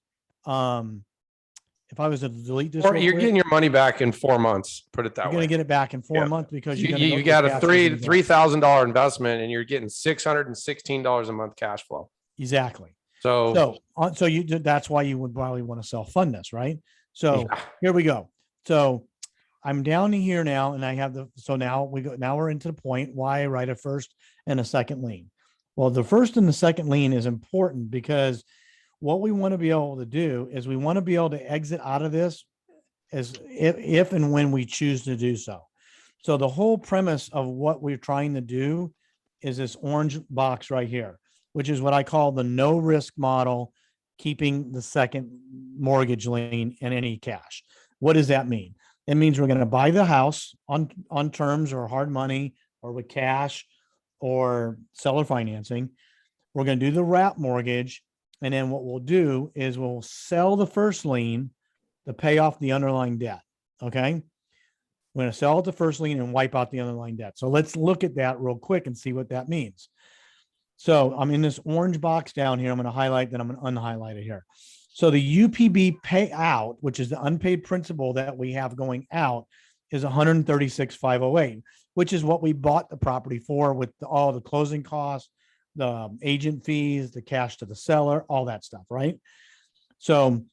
if I was to delete this, Or you're getting your money back in 4 months. Put it that you're way. going to get it back in 4 Yeah. months because You got a $3,000 investment and you're getting $616 a month cash flow. Exactly. So That's why you would probably want to self-fund this, right? So yeah. here we go. So I'm down here now and I have now we're into the point why I write a first and a second lien. Well, the first and the second lien is important because what we want to be able to do is we want to be able to exit out of this as if and when we choose to do so. So the whole premise of what we're trying to do is this orange box right here, which is what I call the no risk model, keeping the second mortgage lien and any cash. What does that mean? It means we're going to buy the house on terms or hard money or with cash or seller financing. We're going to do the wrap mortgage. And then what we'll do is we'll sell the first lien to pay off the underlying debt. Okay. We're going to sell it the first lien and wipe out the underlying debt. So let's look at that real quick and see what that means. So I'm in this orange box down here. I'm going to highlight, then I'm going to unhighlight it here. So the UPB payout, which is the unpaid principal that we have going out, is $136,508, which is what we bought the property for with all the closing costs, the agent fees, the cash to the seller, all that stuff, right? So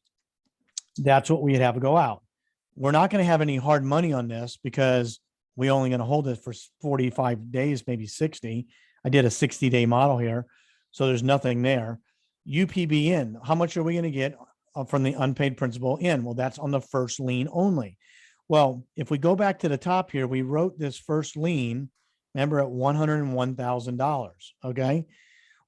that's what we'd have to go out. We're not going to have any hard money on this because we only going to hold it for 45 days, maybe 60. I did a 60-day model here. So there's nothing there. UPB in, how much are we going to get from the unpaid principal in? Well, that's on the first lien only. Well, if we go back to the top here, we wrote this first lien, remember, at $101,000. Okay.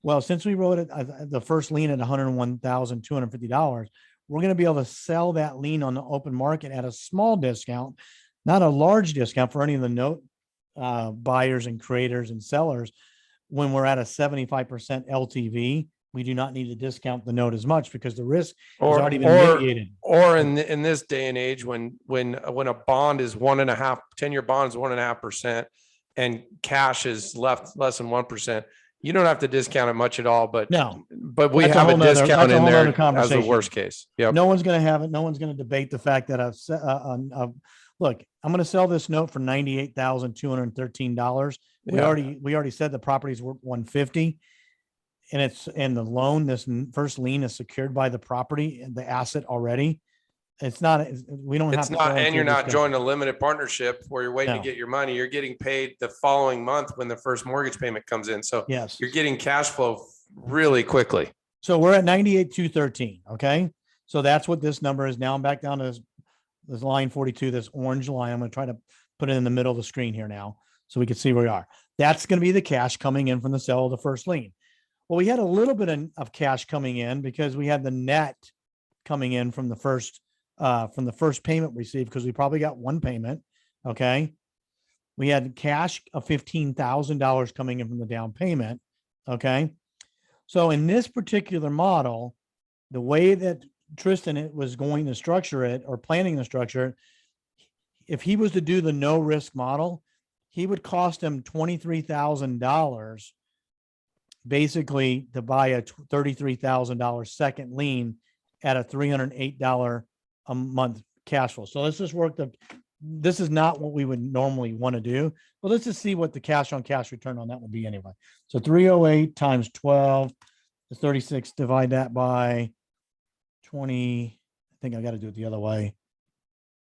Well, since we wrote it, the first lien at $101,250, we're going to be able to sell that lien on the open market at a small discount, not a large discount for any of the note buyers and creators and sellers. When we're at a 75% LTV, we do not need to discount the note as much because the risk has already been mitigated. Or in this day and age, when a bond is 1.5, 10-year bond is 1.5%, and cash is left less than 1%, you don't have to discount it much at all. But No, we have a discount in there as the worst case. Yeah. No one's going to have it. No one's going to debate the fact that look, I'm going to sell this note for $98,213. We already said the property's worth $150. And it's in the loan. This first lien is secured by the property and the asset already. It's not, we don't have It's to. not, and you're not joining a limited partnership where you're waiting No. to get your money. You're getting paid the following month when the first mortgage payment comes in. So Yes. you're getting cash flow really quickly. So we're at 98,213. Okay. So that's what this number is. Now I'm back down to this line 42, this orange line. I'm going to try to put it in the middle of the screen here now so we can see where we are. That's going to be the cash coming in from the sale of the first lien. Well, we had a little bit of cash coming in because we had the net coming in from the first payment received, because we probably got one payment. Okay. We had cash of $15,000 coming in from the down payment. Okay. So in this particular model, the way that Tristan was going to structure it or planning to structure it, if he was to do the no risk model, he would cost him $23,000 basically to buy a $33,000 second lien at a $308 a month cash flow. So let's just work this is not what we would normally want to do, but let's just see what the cash on cash return on that will be anyway. So 308 times 12 is 36. Divide that by 20. I think I got to do it the other way.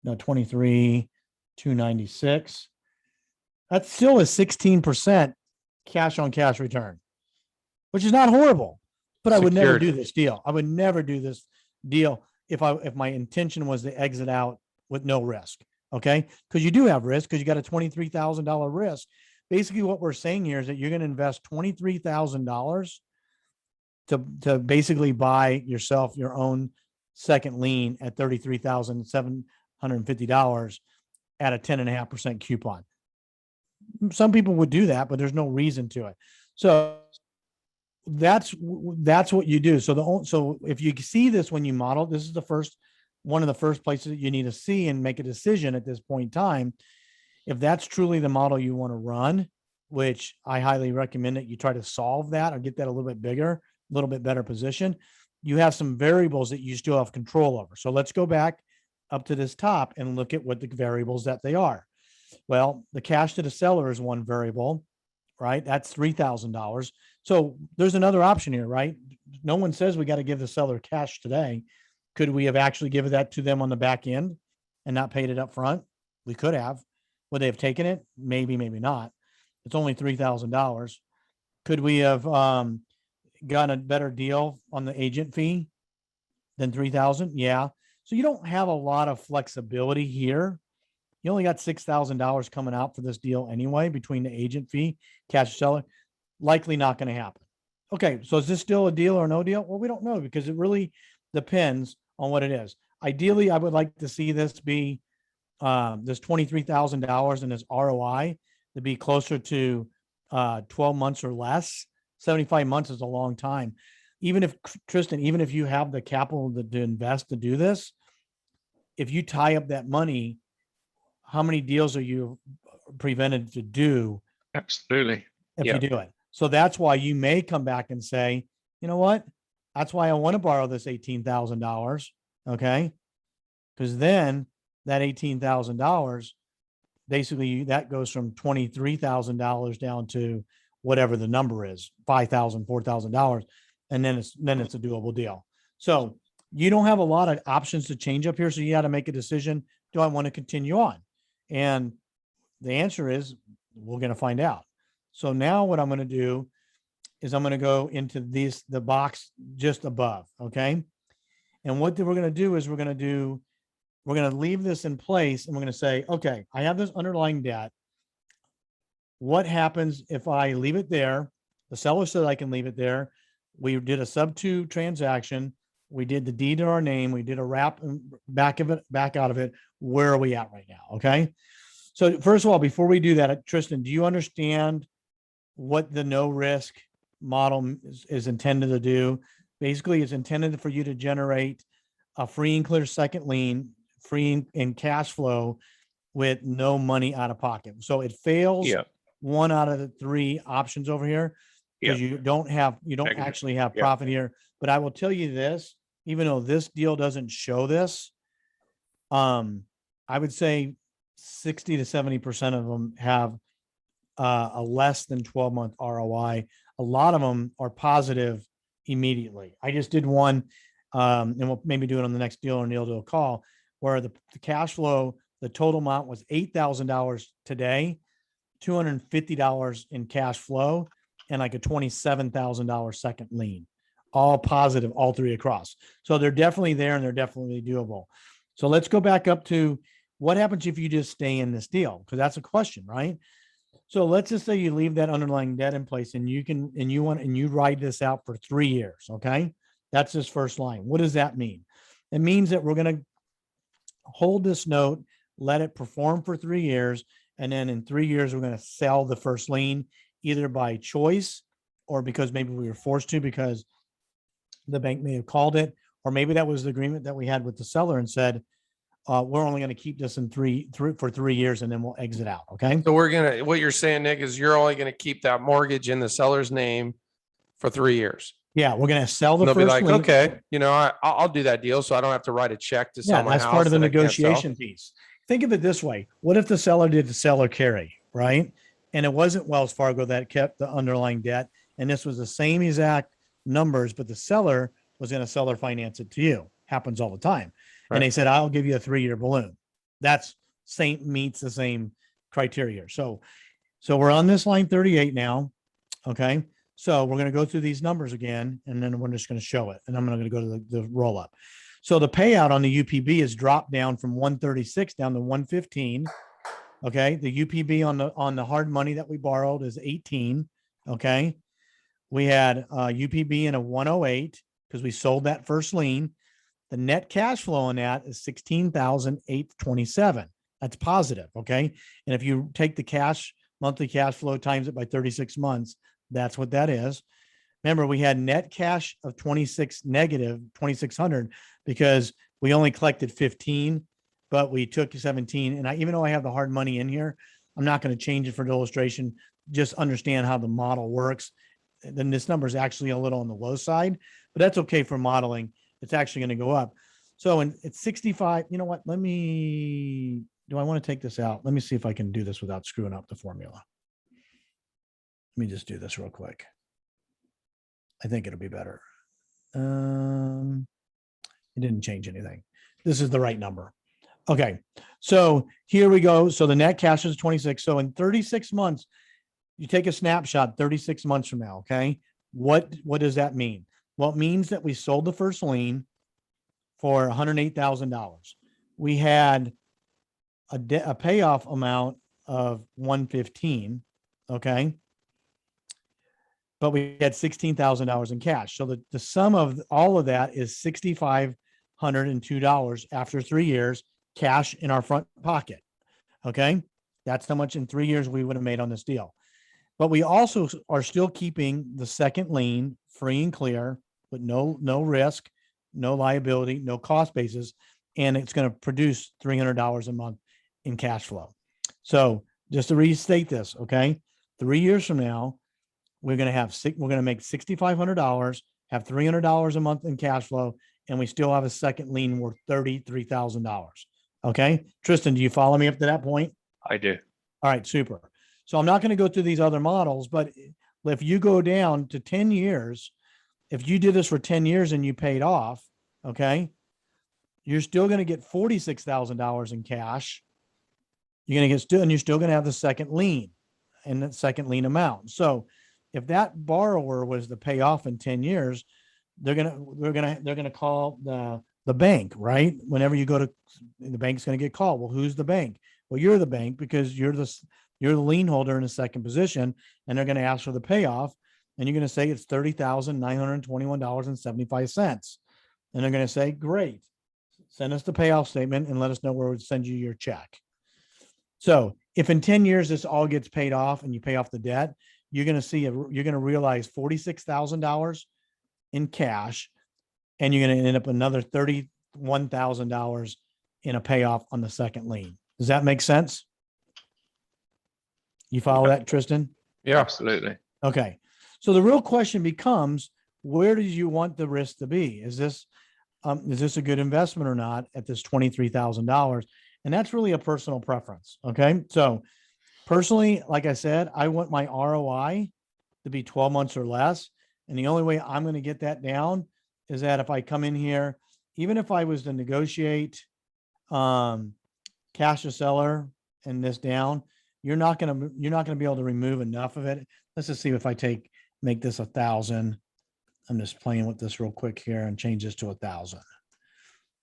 No, 23, 296. That's still a 16% cash on cash return, which is not horrible, but I would never Secured. do this deal. I would never do this deal if my intention was to exit out with no risk. Okay. Because you do have risk because you got a $23,000 risk. Basically, what we're saying here is that you're going to invest $23,000 to basically buy yourself your own second lien at $33,750 at a 10.5% coupon. Some people would do that, but there's no reason to it. So that's what you do. So if you see this when you model, this is one of the first places that you need to see and make a decision at this point in time. If that's truly the model you want to run, which I highly recommend that you try to solve that or get that a little bit bigger, a little bit better position, you have some variables that you still have control over. So let's go back up to this top and look at what the variables that they are. Well, the cash to the seller is one variable, right? That's $3,000. So there's another option here, right? No one says we got to give the seller cash today. Could we have actually given that to them on the back end and not paid it up front? We could have. Would they have taken it? Maybe, maybe not. It's only $3,000. Could we have gotten a better deal on the agent fee than $3,000? Yeah. So you don't have a lot of flexibility here. You only got $6,000 coming out for this deal anyway, between the agent fee, cash seller. Likely not going to happen. Okay. So is this still a deal or no deal? Well, we don't know because it really depends on what it is. Ideally, I would like to see this be this $23,000 and this ROI to be closer to 12 months or less. 75 months is a long time. Even if Tristan, even if you have the capital to invest to do this, if you tie up that money, how many deals are you prevented to do? Absolutely. If Yeah. you do it. So that's why you may come back and say, you know what? That's why I want to borrow this $18,000. Okay. Because then that $18,000, basically that goes from $23,000 down to whatever the number is, $5,000, $4,000. And then it's a doable deal. So you don't have a lot of options to change up here. So you got to make a decision. Do I want to continue on? And the answer is we're going to find out. So now what I'm going to do is I'm going to go into the box just above. Okay. And what we're going to do is we're going to leave this in place and we're going to say, okay, I have this underlying debt. What happens if I leave it there? The seller said I can leave it there. We did a sub-2 transaction. We did the deed to our name. We did a wrap back out of it. Where are we at right now? Okay. So first of all, before we do that, Tristan, do you understand what the no risk model is intended to do? Basically, it's intended for you to generate a free and clear second lien, free in cash flow with no money out of pocket. So it fails one out of the three options over here because you don't actually have profit here. But I will tell you this, even though this deal doesn't show this, I would say 60 to 70% of them have a less than 12-month ROI. A lot of them are positive immediately. I just did one, and we'll maybe do it on the next deal or Neil do a call, where the cash flow, the total amount was $8,000 today, $250 in cash flow, and like a $27,000 second lien. All positive, all three across. So they're definitely there and they're definitely doable. So let's go back up to what happens if you just stay in this deal? Because that's a question, right? So let's just say you leave that underlying debt in place and you ride this out for 3 years. Okay. That's this first line. What does that mean? It means that we're going to hold this note, let it perform for 3 years. And then in 3 years, we're going to sell the first lien either by choice or because maybe we were forced to because the bank may have called it, or maybe that was the agreement that we had with the seller and said, we're only going to keep this in for 3 years and then we'll exit out. Okay. So what you're saying, Nick, is you're only going to keep that mortgage in the seller's name for 3 years. Yeah. We're going to sell the And they'll be first like, lien. okay, I'll do that deal. So I don't have to write a check to Yeah. sell my That's house. part of the that I can't sell. negotiation piece. Think of it this way. What if the seller did the seller carry, right? And it wasn't Wells Fargo that kept the underlying debt. And this was the same exact numbers, but the seller was going to seller finance it to you. Happens all the time. Right. And they said, I'll give you a 3-year balloon. That's meets the same criteria. So we're on this line 38 now. Okay. So we're going to go through these numbers again, and then we're just going to show it. And I'm going to go to the roll up. So the payout on the UPB is dropped down from 136 down to 115. Okay. The UPB on the hard money that we borrowed is 18. Okay. We had UPB in a 108 because we sold that first lien. The net cash flow on that is 16,827. That's positive. Okay. And if you take the monthly cash flow times it by 36 months, that's what that is. Remember, we had net cash of negative 2,600 because we only collected 15, but we took 17. And even though I have the hard money in here, I'm not going to change it for the illustration. Just understand how the model works. Then this number is actually a little on the low side, but that's okay for modeling. It's actually going to go up. So it's 65. You know what? Do I want to take this out? Let me see if I can do this without screwing up the formula. Let me just do this real quick. I think it'll be better. It didn't change anything. This is the right number. Okay. So here we go. So the net cash is 26. So in 36 months, you take a snapshot 36 months from now. Okay. What does that mean? Well, it means that we sold the first lien for $108,000. We had a payoff amount of 115. Okay. But we had $16,000 in cash. So the sum of all of that is $6,502 after 3 years, cash in our front pocket. Okay. That's how much in 3 years we would have made on this deal. But we also are still keeping the second lien free and clear with no risk, no liability, no cost basis. And it's going to produce $300 a month in cash flow. So just to restate this, okay, 3 years from now, we're going to make $6,500, have $300 a month in cash flow, and we still have a second lien worth $33,000. Okay. Tristan, do you follow me up to that point? I do. All right, super. So I'm not going to go through these other models, but if you go down to 10 years, if you did this for 10 years and you paid off, okay, you're still going to get $46,000 in cash. You're going to get and you're still going to have the second lien and the second lien amount. So if that borrower was to pay off in 10 years, they're going to call the bank, right? Whenever you go to the bank's going to get called. Well, who's the bank? Well, you're the bank because you're the lien holder in the second position, and they're going to ask for the payoff, and you're going to say it's $30,921.75. And they're going to say, great, send us the payoff statement and let us know where we'd send you your check. So if in 10 years this all gets paid off and you pay off the debt, you're going to realize $46,000 in cash, and you're going to end up another $31,000 in a payoff on the second lien. Does that make sense? You follow that, Tristan? Yeah. Absolutely. Okay. So the real question becomes, where do you want the risk to be? Is this a good investment or not at this $23,000? And that's really a personal preference. Okay. So personally, like I said, I want my ROI to be 12 months or less. And the only way I'm going to get that down is that if I come in here, even if I was to negotiate cash to seller and this down, you're not going to be able to remove enough of it. Let's just see if I make this 1,000. I'm just playing with this real quick here and change this to 1,000.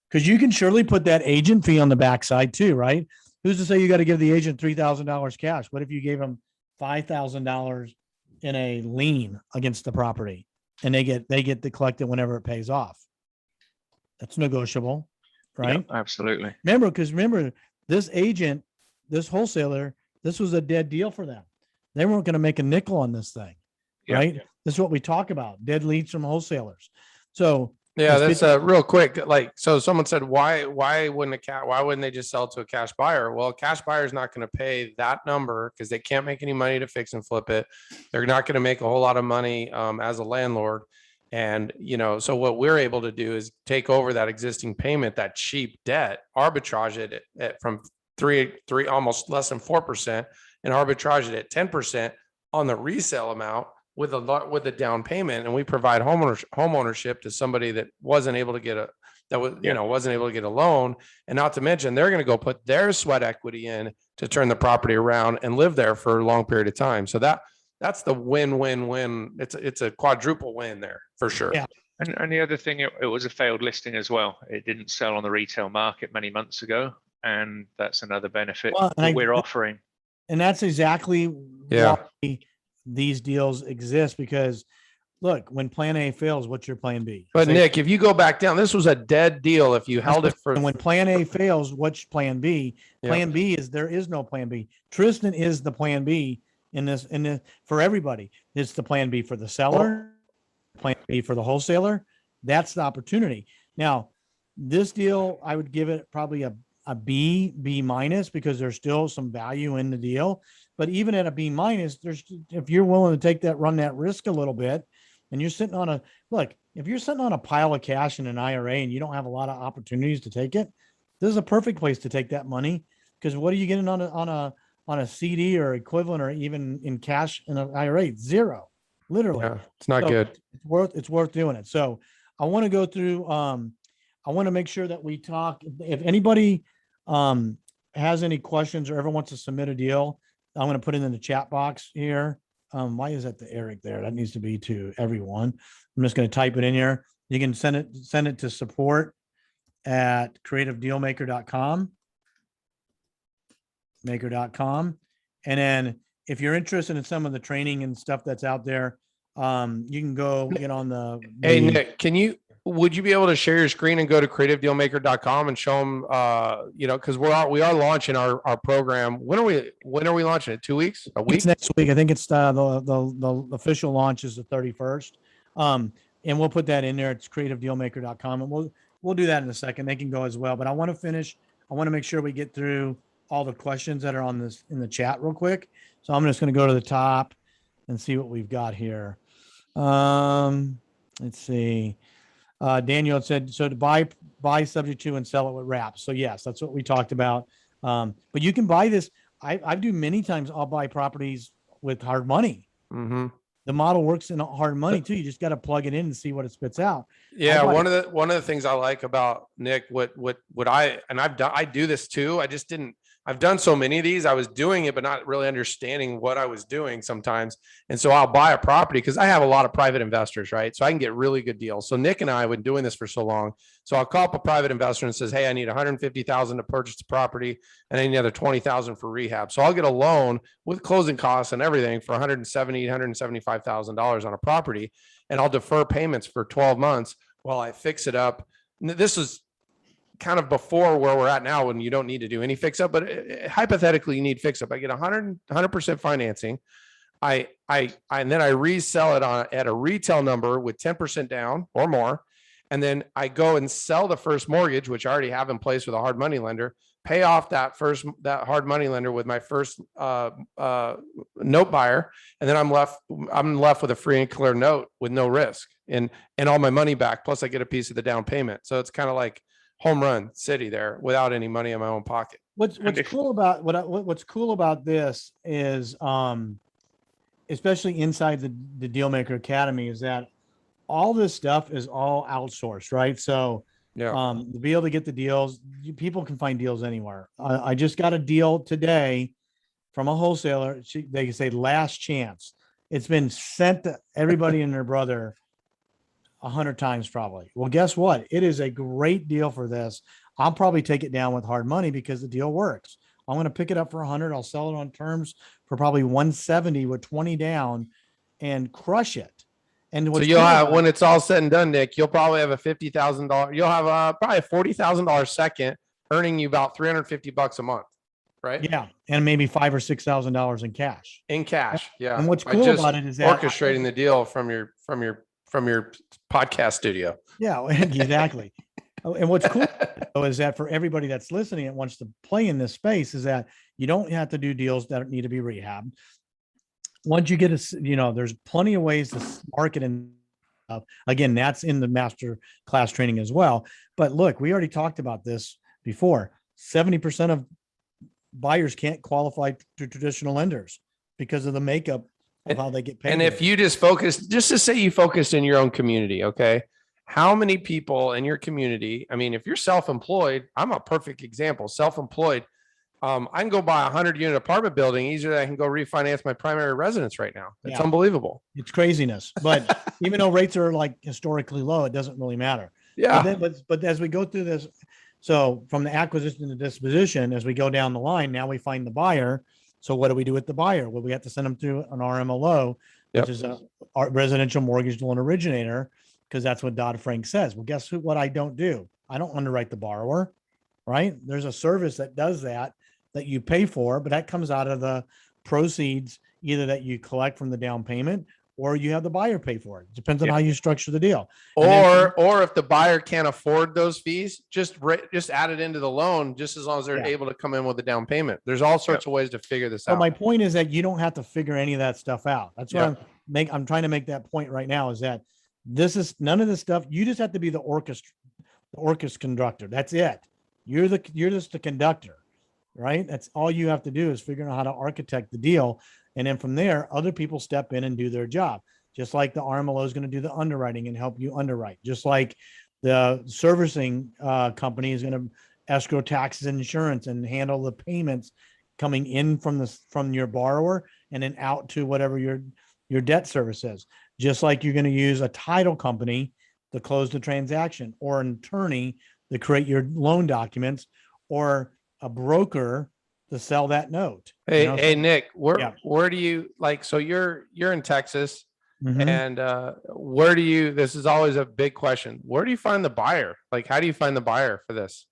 Because you can surely put that agent fee on the backside too, right? Who's to say you got to give the agent $3,000 cash? What if you gave them $5,000 in a lien against the property, and they get to collect it whenever it pays off? That's negotiable, right? Yep, absolutely. Remember, this agent, this wholesaler this was a dead deal for them. They weren't going to make a nickel on this thing, Yeah, right? yeah. This is what we talk about, dead leads from wholesalers. So Yeah, It's that's real quick. Like, so someone said, why wouldn't they just sell to a cash buyer? Well, a cash buyer is not going to pay that number because they can't make any money to fix and flip it. They're not going to make a whole lot of money as a landlord. And, so what we're able to do is take over that existing payment, that cheap debt, arbitrage it from three, almost less than 4%, and arbitrage it at 10% on the resale amount with a down payment. And we provide home ownership to somebody that wasn't able to get wasn't able to get a loan. And not to mention, they're going to go put their sweat equity in to turn the property around and live there for a long period of time. So that's the win-win-win. It's a quadruple win there for sure. Yeah. And the other thing, it was a failed listing as well. It didn't sell on the retail market many months ago. And that's another benefit Well, and that we're offering. And that's exactly Yeah. why these deals exist, because look, when plan A fails, what's your plan B? But Say- Nick, if you go back down, this was a dead deal. If you held it for and when plan A fails, what's plan B? Yeah. Plan B is there is no plan B. Tristan is the plan B in this for everybody. It's the plan B for the seller, plan B for the wholesaler. That's the opportunity. Now, this deal, I would give it probably a B minus, because there's still some value in the deal. But even at a B minus, if you're willing to run that risk a little bit, and you're sitting on if you're sitting on a pile of cash in an IRA and you don't have a lot of opportunities to take it, this is a perfect place to take that money. Because what are you getting on a CD or equivalent, or even in cash in an IRA? Zero, literally. yeah, it's not So good. It's worth doing it. So I want to go through, I want to make sure that we talk, if anybody has any questions or ever wants to submit a deal, I'm going to put it in the chat box here. Why is that the Eric there? That needs to be to everyone. I'm just going to type it in here. You can send it to support@creativedealmaker.com. Maker.com. And then if you're interested in some of the training and stuff that's out there, you can go get on the Hey, Nick, would you be able to share your screen and go to creativedealmaker.com and show them, because we are launching our program. When are we launching it? 2 weeks? A week? It's next week. I think it's the official launch is the 31st. And we'll put that in there. It's creativedealmaker.com. And we'll do that in a second. They can go as well. But I want to make sure we get through all the questions that are on this in the chat real quick. So I'm just going to go to the top and see what we've got here. Let's see. Daniel had said, so to buy subject to and sell it with wraps. So yes, that's what we talked about. But you can buy this. I do many times. I'll buy properties with hard money. Mm-hmm. The model works in hard money too. You just got to plug it in and see what it spits out. Yeah, one of the things I like about Nick, I do this too. I've done so many of these. I was doing it, but not really understanding what I was doing sometimes. And so I'll buy a property because I have a lot of private investors, right? So I can get really good deals. So Nick and I have been doing this for so long. So I'll call up a private investor and says, hey, I need 150,000 to purchase the property and I need another 20,000 for rehab. So I'll get a loan with closing costs and everything for $175,000 on a property. And I'll defer payments for 12 months while I fix it up. This is kind of before where we're at now when you don't need to do any fix up, but hypothetically you need fix up. I get 100% financing. And then I resell it at a retail number with 10% down or more. And then I go and sell the first mortgage, which I already have in place with a hard money lender, pay off that hard money lender with my first note buyer. And then I'm left with a free and clear note with no risk and all my money back. Plus I get a piece of the down payment. So it's kind of like home run city there without any money in my own pocket. What's cool about this is, especially inside the Dealmaker Academy, is that all this stuff is all outsourced, right? So Yeah. to be able to get the deals, people can find deals anywhere. I just got a deal today from a wholesaler. They can say last chance. It's been sent to everybody and their brother 100 times probably. Well, guess what? It is a great deal for this. I'll probably take it down with hard money because the deal works. I'm going to pick it up for 100. I'll sell it on terms for probably 170 with 20 down and crush it. And So you'll have, when it's all said and done, Nick, you'll probably have a $50,000. You'll have probably a $40,000 second earning you about $350 a month. right? Yeah. And maybe $5,000 or $6,000 in cash. In cash. Yeah. And what's By cool just about it is that orchestrating the deal from your podcast studio. yeah, exactly. Oh, and what's cool though is that for everybody that's listening and wants to play in this space is that you don't have to do deals that need to be rehabbed. Once you get there's plenty of ways to market and again, that's in the master class training as well. But look, we already talked about this before. 70% of buyers can't qualify to traditional lenders because of the makeup of how they get paid. And if you just to say you focused in your own community, okay? How many people in your community? I mean, if you're self-employed, I'm a perfect example. Self-employed, I can go buy a 100-unit apartment building easier than I can go refinance my primary residence right now. It's Yeah. unbelievable. It's craziness. But even though rates are like historically low, it doesn't really matter. Yeah. But as we go through this, so from the acquisition to disposition, as we go down the line, now we find the buyer. So what do we do with the buyer? Well, we have to send them through an RMLO, Yep. which is a residential mortgage loan originator, because that's what Dodd-Frank says. Well, guess what I don't do? I don't underwrite the borrower, right? There's a service that does that you pay for, but that comes out of the proceeds either that you collect from the down payment or you have the buyer pay for it. Depends on how you structure the deal. Or if the buyer can't afford those fees, just add it into the loan, just as long as they're Yeah. able to come in with a down payment. There's all sorts of ways to figure this So out. my point is that you don't have to figure any of that stuff out. That's what I'm trying to make that point right now is that this is none of this stuff. You just have to be the orchestra conductor. That's it. You're just the conductor, right? That's all you have to do is figure out how to architect the deal. And then from there, other people step in and do their job. Just like the RMLO is going to do the underwriting and help you underwrite. Just like the servicing company is going to escrow taxes and insurance and handle the payments coming in from your borrower and then out to whatever your debt service is. Just like you're going to use a title company to close the transaction or an attorney to create your loan documents or a broker to sell that note. Hey, Nick, Yeah. where do you like, so you're in Texas Mhm. and this is always a big question. Where do you find the buyer? Like, how do you find the buyer for this?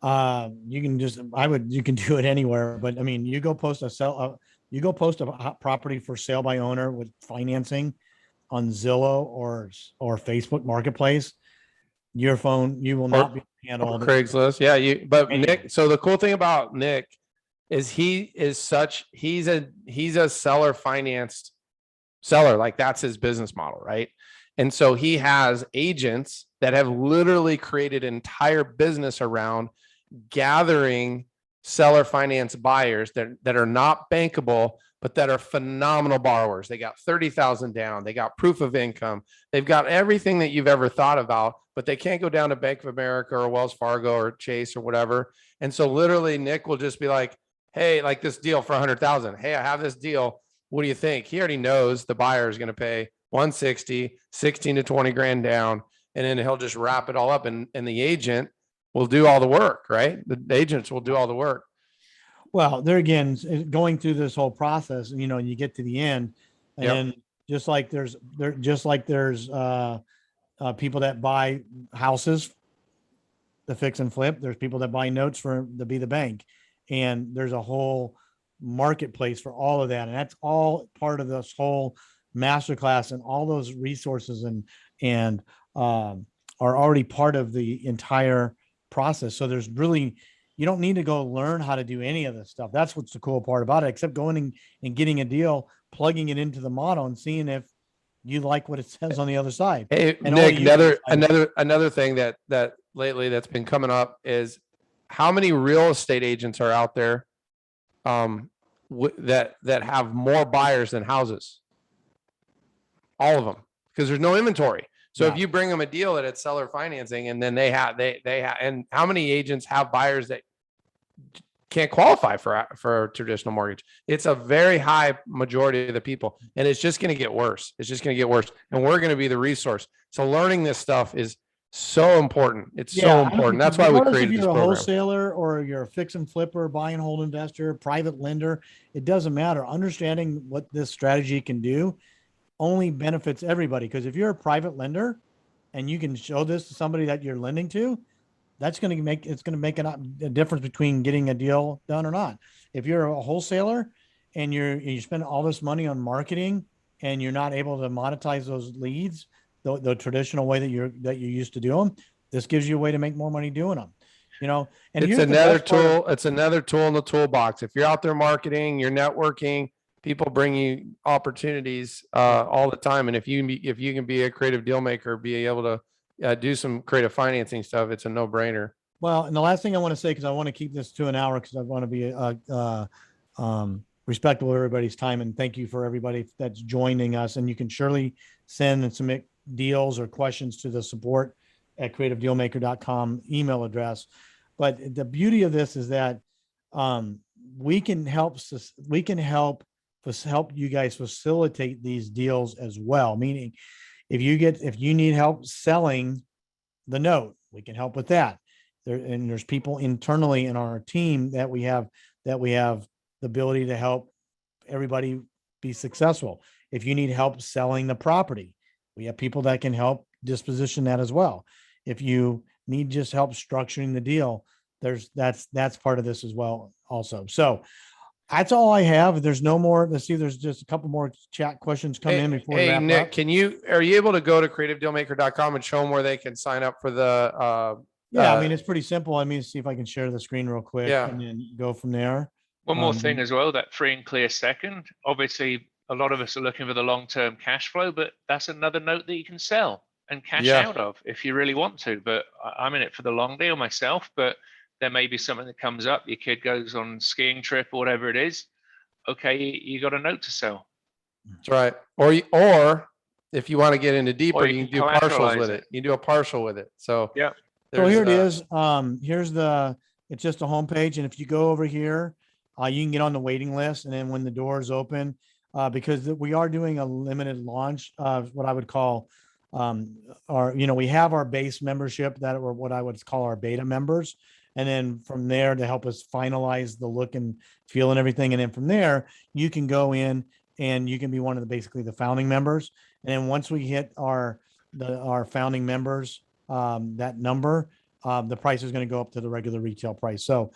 You can do it anywhere, but I mean, you go post a property for sale by owner with financing on Zillow or Facebook Marketplace. Your phone, you will not be able to handle all the Craigslist. Yeah, but Anyway. Nick, so the cool thing about Nick is he's a seller financed seller. Like that's his business model, right? And so he has agents that have literally created an entire business around gathering seller finance buyers that are not bankable, but that are phenomenal borrowers. They got 30,000 down. They got proof of income. They've got everything that you've ever thought about, but they can't go down to Bank of America or Wells Fargo or Chase or whatever. And so literally Nick will just be like, hey, like this deal for 100,000. Hey, I have this deal. What do you think? He already knows the buyer is going to pay 160, 16 to 20 grand down. And then he'll just wrap it all up and the agent will do all the work, right? The agents will do all the work. Well, there again, going through this whole process, and you get to the end, and Yep. then just like there's people that buy houses to fix and flip. There's people that buy notes to be the bank, and there's a whole marketplace for all of that, and that's all part of this whole masterclass, and all those resources and are already part of the entire process. So there's really, you don't need to go learn how to do any of this stuff. That's what's the cool part about it, except going and getting a deal, plugging it into the model and seeing if you like what it says on the other side. Hey, And Nick, only another thing that lately that's been coming up is how many real estate agents are out there that have more buyers than houses? All of them, because there's no inventory. So if Yeah. you bring them a deal that it's seller financing, and then they have, and how many agents have buyers that can't qualify for a traditional mortgage? It's a very high majority of the people, and it's just going to get worse. It's just going to get worse, and we're going to be the resource. So learning this stuff is so important. It's so important. That's why we regardless created if this you're a program. wholesaler or you're a fix and flipper, buy and hold investor, private lender, it doesn't matter. Understanding what this strategy can do only benefits everybody. Because if you're a private lender and you can show this to somebody that you're lending to, That's going to make, it's going to make a difference between getting a deal done or not. If you're a wholesaler and you spend all this money on marketing and you're not able to monetize those leads the traditional way that you used to do them, this gives you a way to make more money doing them, you know. And It's here's the another best part of- tool. It's another tool in the toolbox. If you're out there marketing, you're networking, people bring you opportunities all the time. And if you can be a creative deal maker, be able to do some creative financing stuff, it's a no brainer. Well, and the last thing I want to say, because I want to keep this to an hour, because I want to be respectful of everybody's time, and thank you for everybody that's joining us. And you can surely send and submit deals or questions to the support@creativedealmaker.com email address. But the beauty of this is that we can help you guys facilitate these deals as well. Meaning, if you need help selling the note, we can help with that. There's people internally in our team that we have the ability to help everybody be successful. If you need help selling the property, we have people that can help disposition that as well. If you need just help structuring the deal, that's part of this as well also. So that's all I have. There's no more. Let's see, there's just a couple more chat questions come in before we Hey, wrap Nick, up. are you able to go to creativedealmaker.com and show them where they can sign up for the Yeah, I mean, it's pretty simple. I mean, see if I can share the screen real quick Yeah. and then go from there. One more thing as well, that free and clear second. Obviously, a lot of us are looking for the long-term cash flow, but that's another note that you can sell and cash Yeah. out of if you really want to. But I'm in it for the long deal myself, but there may be something that comes up. Your kid goes on skiing trip or whatever it is. Okay, you got a note to sell. That's right. Or if you want to get into deeper, Or you you can do can partials collateralize with it. it. You do a partial with it. So Yeah. So here it there's, is. It's just a homepage. And if you go over here, you can get on the waiting list. And then when the doors open, because we are doing a limited launch of what I would call we have our base membership that are what I would call our beta members. And then from there to help us finalize the look and feel and everything. And then from there, you can go in and you can be one of basically the founding members. And then once we hit our founding members, that number, the price is going to go up to the regular retail price. So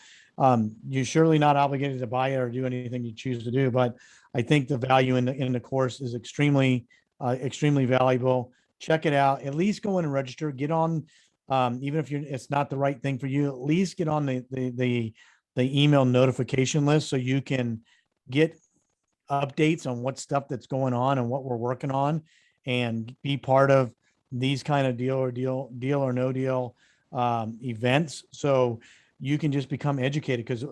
you're surely not obligated to buy it or do anything you choose to do. But I think the value in the course is extremely valuable. Check it out. At least go in and register. Get on, even if it's not the right thing for you. At least get on the email notification list so you can get updates on what stuff that's going on and what we're working on, and be part of these kind of deal or no deal events. So you can just become educated, because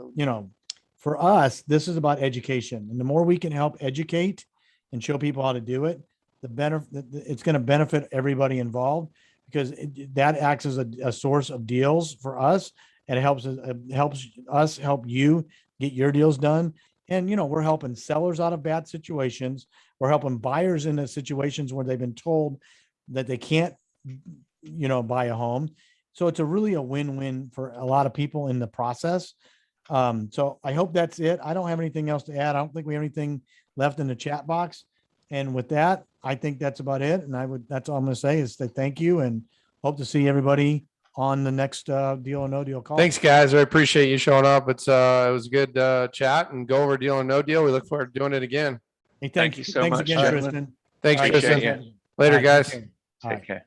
for us, this is about education, and the more we can help educate and show people how to do it, the better it's going to benefit everybody involved, because that acts as a source of deals for us, and it helps us help you get your deals done. And we're helping sellers out of bad situations. We're helping buyers into situations where they've been told that they can't buy a home. So it's really a win-win for a lot of people in the process. So I hope that's it. I don't have anything else to add. I don't think we have anything left in the chat box. And with that, I think that's about it. And that's all I'm going to say is say thank you, and hope to see everybody on the next Deal or No Deal call. Thanks, guys. I appreciate you showing up. It was a good chat and go over Deal or No Deal. We look forward to doing it again. Hey, Thank you so thanks much, again, gentlemen. Tristan. Thanks, All right, Tristan. Appreciate Later, All right, guys. take care. All right. Take care.